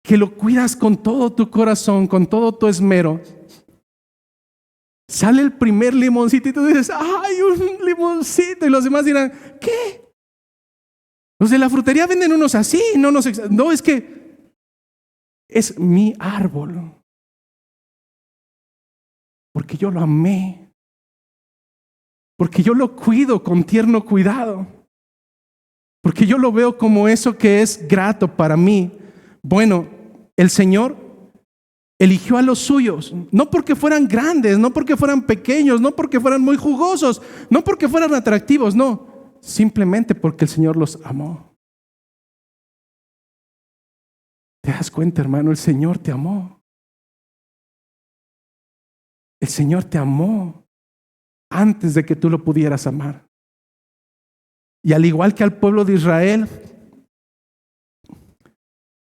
Speaker 1: que lo cuidas con todo tu corazón, con todo tu esmero? Sale el primer limoncito y tú dices: ¡ay, un limoncito! Y los demás dirán: ¿qué? Los de la frutería venden unos así. No, es que es mi árbol, porque yo lo amé, porque yo lo cuido con tierno cuidado, porque yo lo veo como eso que es grato para mí. Bueno, el Señor eligió a los suyos, no porque fueran grandes, no porque fueran pequeños, no porque fueran muy jugosos, no porque fueran atractivos, no, simplemente porque el Señor los amó. ¿Te das cuenta, hermano? El Señor te amó. El Señor te amó antes de que tú lo pudieras amar. Y al igual que al pueblo de Israel,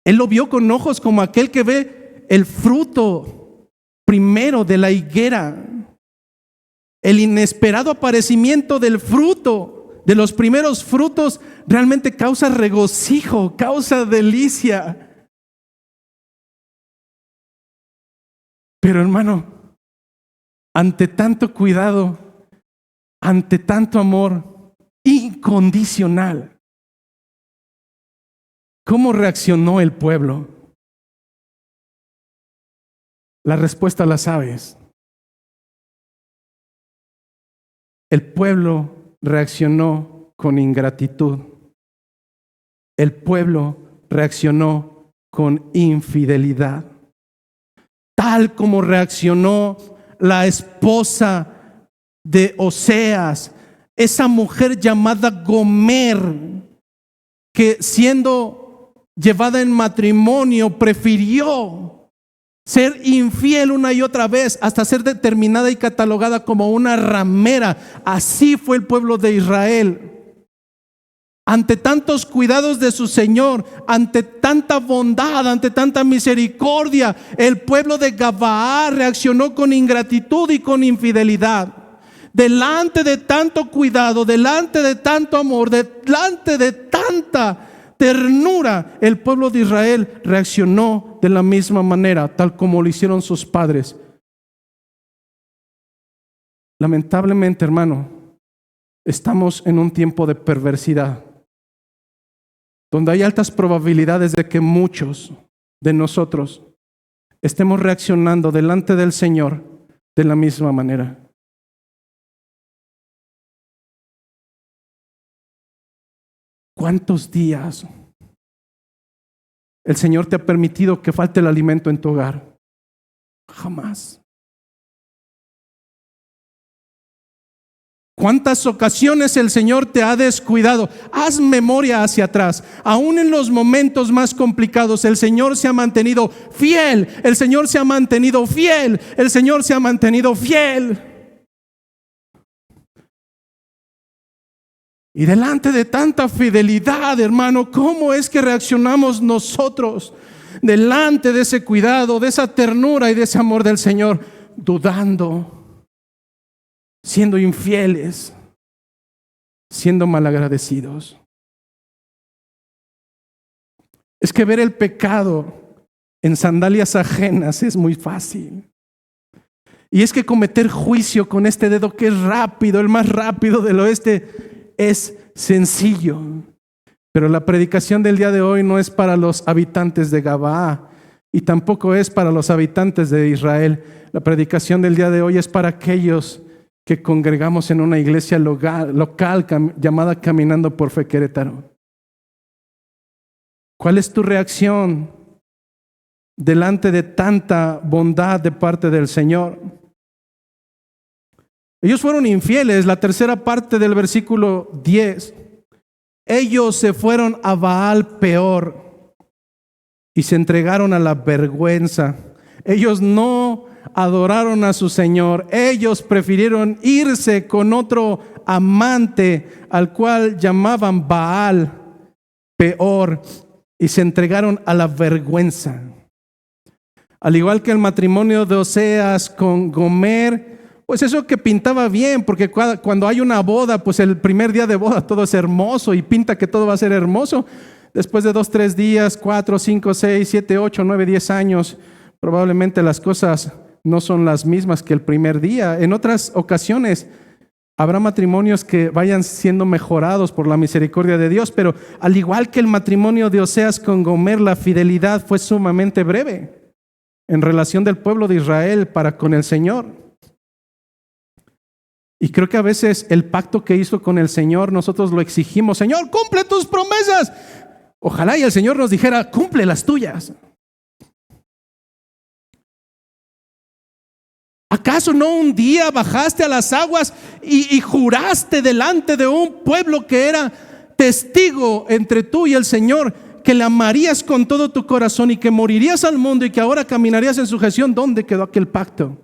Speaker 1: Él lo vio con ojos como aquel que ve el fruto primero de la higuera. El inesperado aparecimiento del fruto, de los primeros frutos, realmente causa regocijo, causa delicia. Pero hermano, ante tanto cuidado, ante tanto amor incondicional, ¿cómo reaccionó el pueblo? La respuesta la sabes. El pueblo reaccionó con ingratitud. El pueblo reaccionó con infidelidad. Tal como reaccionó la esposa de Oseas, esa mujer llamada Gomer, que siendo llevada en matrimonio prefirió ser infiel una y otra vez hasta ser determinada y catalogada como una ramera. Así fue el pueblo de Israel. Ante tantos cuidados de su Señor, ante tanta bondad, ante tanta misericordia, el pueblo de Gabaa reaccionó con ingratitud y con infidelidad. Delante de tanto cuidado, delante de tanto amor, delante de tanta ternura, el pueblo de Israel reaccionó de la misma manera, tal como lo hicieron sus padres. Lamentablemente, hermano, estamos en un tiempo de perversidad, donde hay altas probabilidades de que muchos de nosotros estemos reaccionando delante del Señor de la misma manera. ¿Cuántos días el Señor te ha permitido que falte el alimento en tu hogar? Jamás. ¿Cuántas ocasiones el Señor te ha descuidado? Haz memoria hacia atrás. Aún en los momentos más complicados, el Señor se ha mantenido fiel. El Señor se ha mantenido fiel. El Señor se ha mantenido fiel. Y delante de tanta fidelidad, hermano, ¿cómo es que reaccionamos nosotros delante de ese cuidado, de esa ternura y de ese amor del Señor? Dudando, siendo infieles, siendo malagradecidos. Es que ver el pecado en sandalias ajenas es muy fácil. Y es que cometer juicio con este dedo que es rápido, el más rápido del oeste, es sencillo. Pero la predicación del día de hoy no es para los habitantes de Gabaa y tampoco es para los habitantes de Israel. La predicación del día de hoy es para aquellos que congregamos en una iglesia local llamada Caminando por Fe Querétaro. ¿Cuál es tu reacción delante de tanta bondad de parte del Señor? Ellos fueron infieles, la tercera parte del versículo 10. Ellos se fueron a Baal Peor y se entregaron a la vergüenza. Ellos no adoraron a su Señor. Ellos prefirieron irse con otro amante al cual llamaban Baal Peor y se entregaron a la vergüenza. Al igual que el matrimonio de Oseas con Gomer, pues eso que pintaba bien, porque cuando hay una boda, pues el primer día de boda todo es hermoso y pinta que todo va a ser hermoso. Después de 2, 3 días, 4, 5, 6, 7, 8, 9, 10 años, probablemente las cosas no son las mismas que el primer día. En otras ocasiones, Habrá matrimonios que vayan siendo mejorados por la misericordia de Dios, pero al igual que el matrimonio de Oseas con Gomer, la fidelidad fue sumamente breve en relación del pueblo de Israel para con el Señor. Y creo que a veces el pacto que hizo con el Señor, nosotros lo exigimos: Señor, cumple tus promesas. Ojalá y el Señor nos dijera: cumple las tuyas. ¿Acaso no un día bajaste a las aguas y juraste delante de un pueblo que era testigo entre tú y el Señor, que le amarías con todo tu corazón y que morirías al mundo y que ahora caminarías en sujeción? ¿Dónde quedó aquel pacto?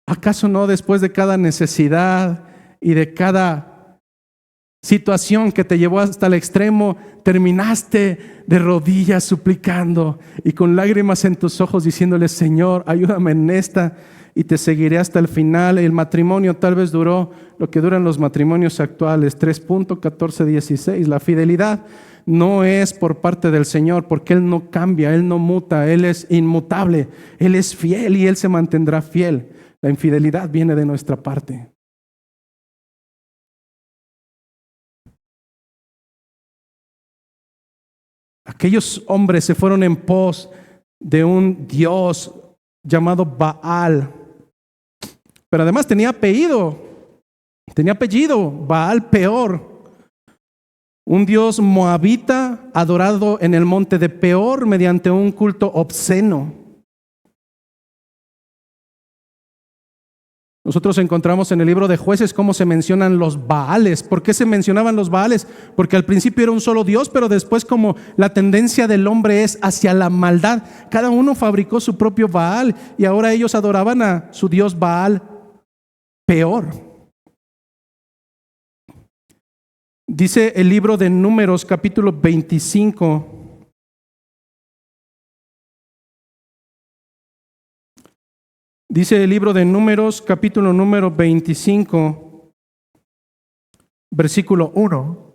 Speaker 1: ¿Acaso no después de cada necesidad y de cada situación que te llevó hasta el extremo, terminaste de rodillas suplicando y con lágrimas en tus ojos diciéndole: Señor, ayúdame en esta y te seguiré hasta el final? El matrimonio tal vez duró lo que duran los matrimonios actuales, 3.1416. La fidelidad no es por parte del Señor, porque Él no cambia, Él no muta, Él es inmutable, Él es fiel y Él se mantendrá fiel. La infidelidad viene de nuestra parte. Aquellos hombres se fueron en pos de un dios llamado Baal, pero además tenía apellido, Baal Peor, un dios moabita adorado en el monte de Peor mediante un culto obsceno. Nosotros encontramos en el libro de Jueces cómo se mencionan los Baales. ¿Por qué se mencionaban los Baales? Porque al principio era un solo Dios, pero después, como la tendencia del hombre es hacia la maldad, cada uno fabricó su propio Baal y ahora ellos adoraban a su Dios Baal Peor. Dice el libro de Números, capítulo 25. Dice el libro de Números, capítulo número 25, versículo 1.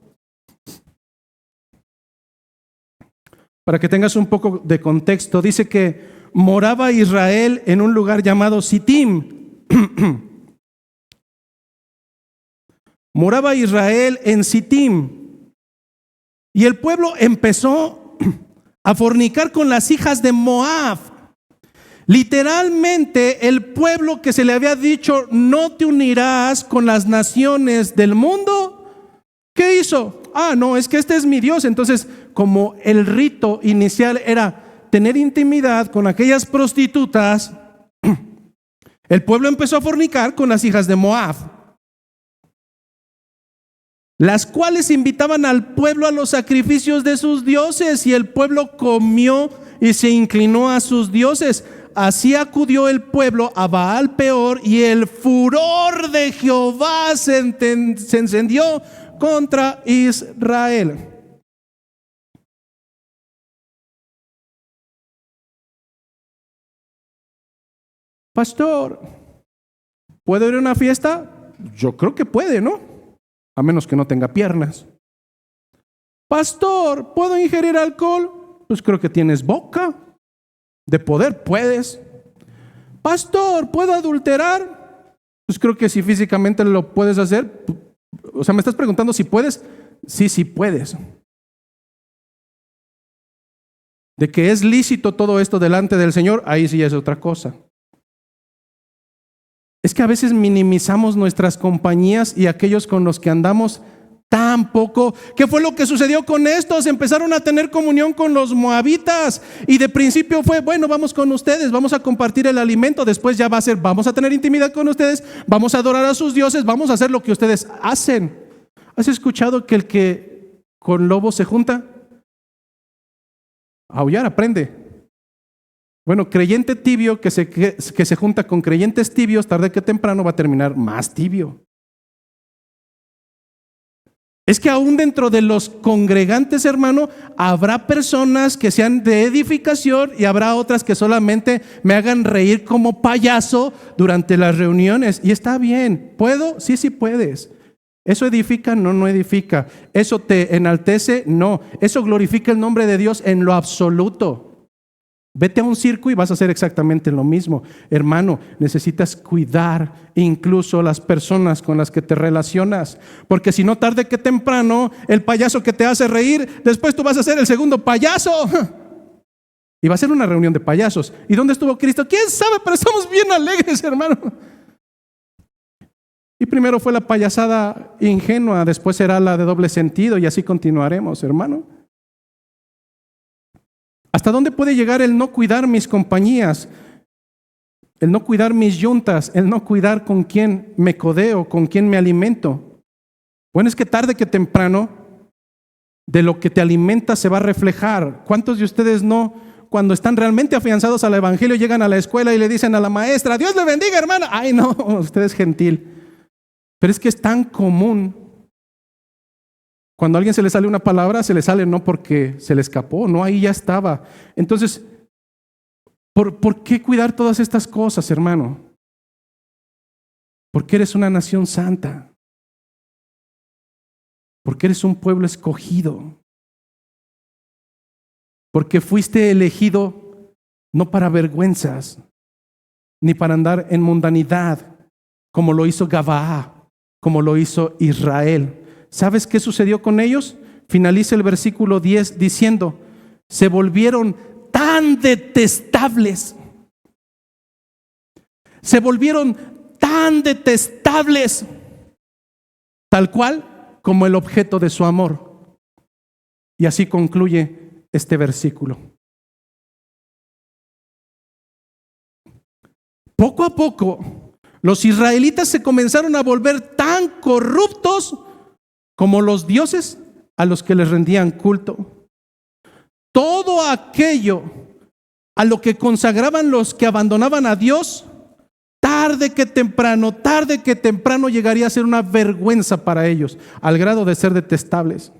Speaker 1: Para que tengas un poco de contexto, dice que moraba Israel en un lugar llamado Sittim. Moraba Israel en Sittim. Y el pueblo empezó a fornicar con las hijas de Moab. Literalmente, el pueblo que se le había dicho: no te unirás con las naciones del mundo, ¿qué hizo? No, es que este es mi Dios. Entonces, como el rito inicial era tener intimidad con aquellas prostitutas, el pueblo empezó a fornicar con las hijas de Moab, las cuales invitaban al pueblo a los sacrificios de sus dioses, y el pueblo comió y se inclinó a sus dioses. Así acudió el pueblo a Baal Peor, y el furor de Jehová se encendió contra Israel. Pastor, ¿puedo ir a una fiesta? Yo creo que puede, ¿no? A menos que no tenga piernas. Pastor, ¿puedo ingerir alcohol? Pues creo que tienes boca. De poder puedes. Pastor, ¿puedo adulterar? Pues creo que si físicamente lo puedes hacer. O sea, me estás preguntando si puedes. Sí puedes. De que es lícito todo esto delante del Señor, ahí sí es otra cosa. Es que a veces minimizamos nuestras compañías y aquellos con los que andamos tan poco. ¿Qué fue lo que sucedió con estos? Empezaron a tener comunión con los moabitas, y de principio fue: bueno, vamos con ustedes, vamos a compartir el alimento. Después ya va a ser: vamos a tener intimidad con ustedes, vamos a adorar a sus dioses, vamos a hacer lo que ustedes hacen. ¿Has escuchado que el que con lobo se junta, a aullar aprende? Bueno, creyente tibio que se junta con creyentes tibios, tarde que temprano va a terminar más tibio. Es que aún dentro de los congregantes, hermano, habrá personas que sean de edificación y habrá otras que solamente me hagan reír como payaso durante las reuniones. Y está bien. ¿Puedo? Sí puedes. ¿Eso edifica? No edifica. ¿Eso te enaltece? No. ¿Eso glorifica el nombre de Dios? En lo absoluto. Vete a un circo y vas a hacer exactamente lo mismo. Hermano, necesitas cuidar incluso las personas con las que te relacionas, porque si no, tarde que temprano, el payaso que te hace reír, después tú vas a ser el segundo payaso. Y va a ser una reunión de payasos. ¿Y dónde estuvo Cristo? ¿Quién sabe? Pero estamos bien alegres, hermano. Y primero fue la payasada ingenua, después será la de doble sentido y así continuaremos, hermano. ¿Hasta dónde puede llegar el no cuidar mis compañías? El no cuidar mis yuntas, el no cuidar con quién me codeo, con quién me alimento. Bueno, es que tarde que temprano, de lo que te alimenta se va a reflejar. ¿Cuántos de ustedes no, cuando están realmente afianzados al evangelio, llegan a la escuela y le dicen a la maestra, Dios le bendiga, hermana? Ay, no, usted es gentil. Pero es que es tan común. Cuando a alguien se le sale una palabra, se le sale no porque se le escapó, no, ahí ya estaba. Entonces, ¿por qué cuidar todas estas cosas, hermano? Porque eres una nación santa. Porque eres un pueblo escogido. Porque fuiste elegido no para vergüenzas, ni para andar en mundanidad, como lo hizo Gabaa, como lo hizo Israel. ¿Sabes qué sucedió con ellos? Finaliza el versículo 10 diciendo, se volvieron tan detestables. Se volvieron tan detestables, tal cual como el objeto de su amor. Y así concluye este versículo. Poco a poco, los israelitas se comenzaron a volver tan corruptos como los dioses a los que les rendían culto. Todo aquello a lo que consagraban los que abandonaban a Dios, tarde que temprano llegaría a ser una vergüenza para ellos, al grado de ser detestables.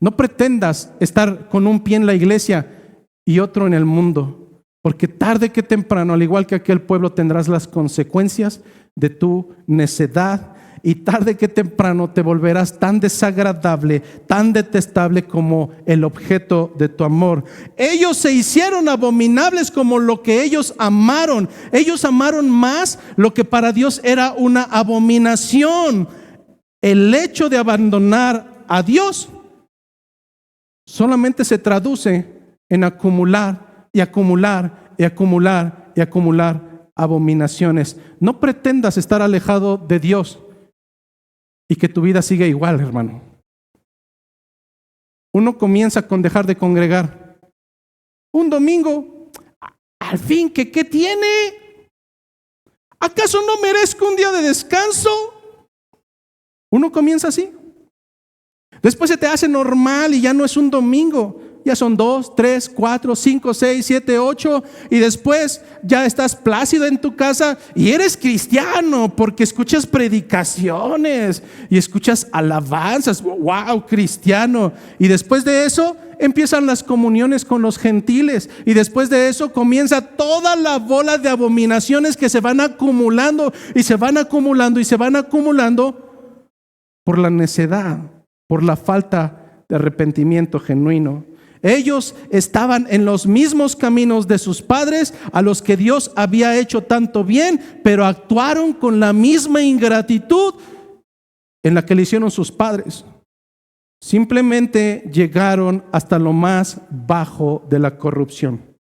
Speaker 1: No pretendas estar con un pie en la iglesia y otro en el mundo, porque tarde que temprano, al igual que aquel pueblo, tendrás las consecuencias de tu necedad. Y tarde que temprano te volverás tan desagradable, tan detestable como el objeto de tu amor. Ellos se hicieron abominables como lo que ellos amaron. Ellos amaron más lo que para Dios era una abominación. El hecho de abandonar a Dios solamente se traduce en acumular y acumular y acumular y acumular abominaciones. No pretendas estar alejado de Dios y que tu vida siga igual, hermano. Uno comienza con dejar de congregar. Un domingo, al fin, ¿qué tiene? ¿Acaso no merezco un día de descanso? Uno comienza así. Después se te hace normal y ya no es un domingo. Ya son 2, 3, 4, 5, 6, 7, 8 y después ya estás plácido en tu casa y eres cristiano porque escuchas predicaciones y escuchas alabanzas. ¡Wow! Cristiano. Y después de eso empiezan las comuniones con los gentiles y después de eso comienza toda la bola de abominaciones que se van acumulando y se van acumulando y se van acumulando por la necedad, por la falta de arrepentimiento genuino. Ellos estaban en los mismos caminos de sus padres, a los que Dios había hecho tanto bien, pero actuaron con la misma ingratitud en la que le hicieron sus padres. Simplemente llegaron hasta lo más bajo de la corrupción.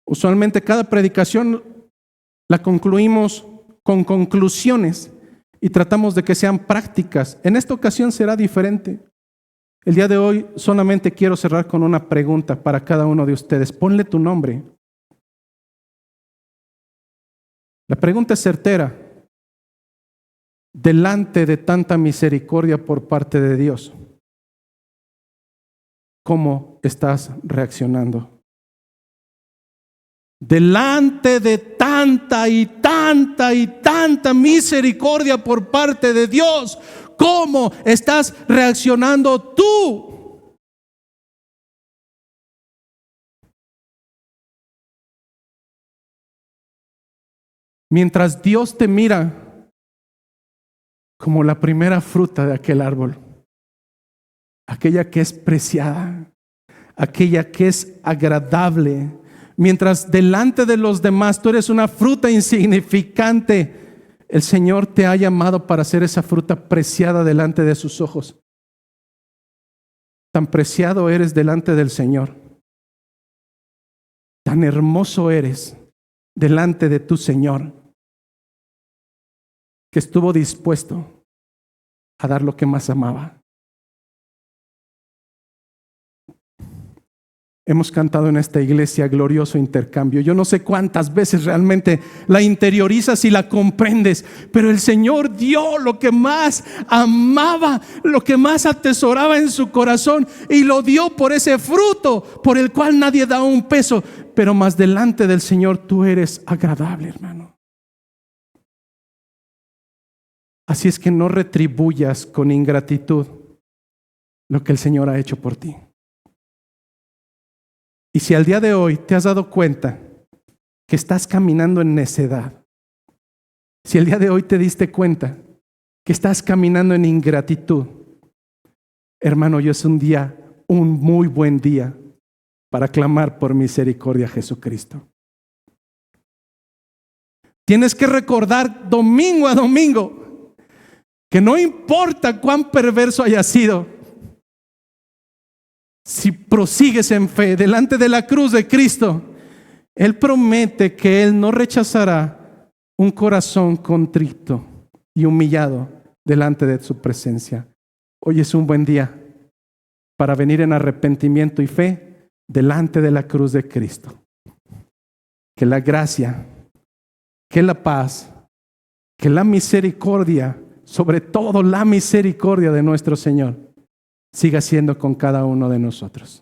Speaker 1: Usualmente cada predicación la concluimos con conclusiones y tratamos de que sean prácticas. En esta ocasión será diferente. El día de hoy solamente quiero cerrar con una pregunta para cada uno de ustedes. Ponle tu nombre. La pregunta es certera. Delante de tanta misericordia por parte de Dios, ¿cómo estás reaccionando? Delante de tanta y tanta y tanta misericordia por parte de Dios, ¿cómo estás reaccionando tú? Mientras Dios te mira como la primera fruta de aquel árbol, aquella que es preciada, aquella que es agradable. Mientras delante de los demás tú eres una fruta insignificante, el Señor te ha llamado para ser esa fruta preciada delante de sus ojos. Tan preciado eres delante del Señor. Tan hermoso eres delante de tu Señor, que estuvo dispuesto a dar lo que más amaba. Hemos cantado en esta iglesia glorioso intercambio. Yo no sé cuántas veces realmente la interiorizas y la comprendes, pero el Señor dio lo que más amaba, lo que más atesoraba en su corazón, y lo dio por ese fruto por el cual nadie da un peso. Pero más delante del Señor tú eres agradable, hermano. Así es que no retribuyas con ingratitud lo que el Señor ha hecho por ti. Y si al día de hoy te has dado cuenta que estás caminando en necedad, si el día de hoy te diste cuenta que estás caminando en ingratitud, hermano, hoy es un muy buen día para clamar por misericordia a Jesucristo. Tienes que recordar domingo a domingo que no importa cuán perverso haya sido, si prosigues en fe delante de la cruz de Cristo, Él promete que Él no rechazará un corazón contrito y humillado delante de su presencia. Hoy es un buen día para venir en arrepentimiento y fe delante de la cruz de Cristo. Que la gracia, que la paz, que la misericordia, sobre todo la misericordia de nuestro Señor, siga siendo con cada uno de nosotros.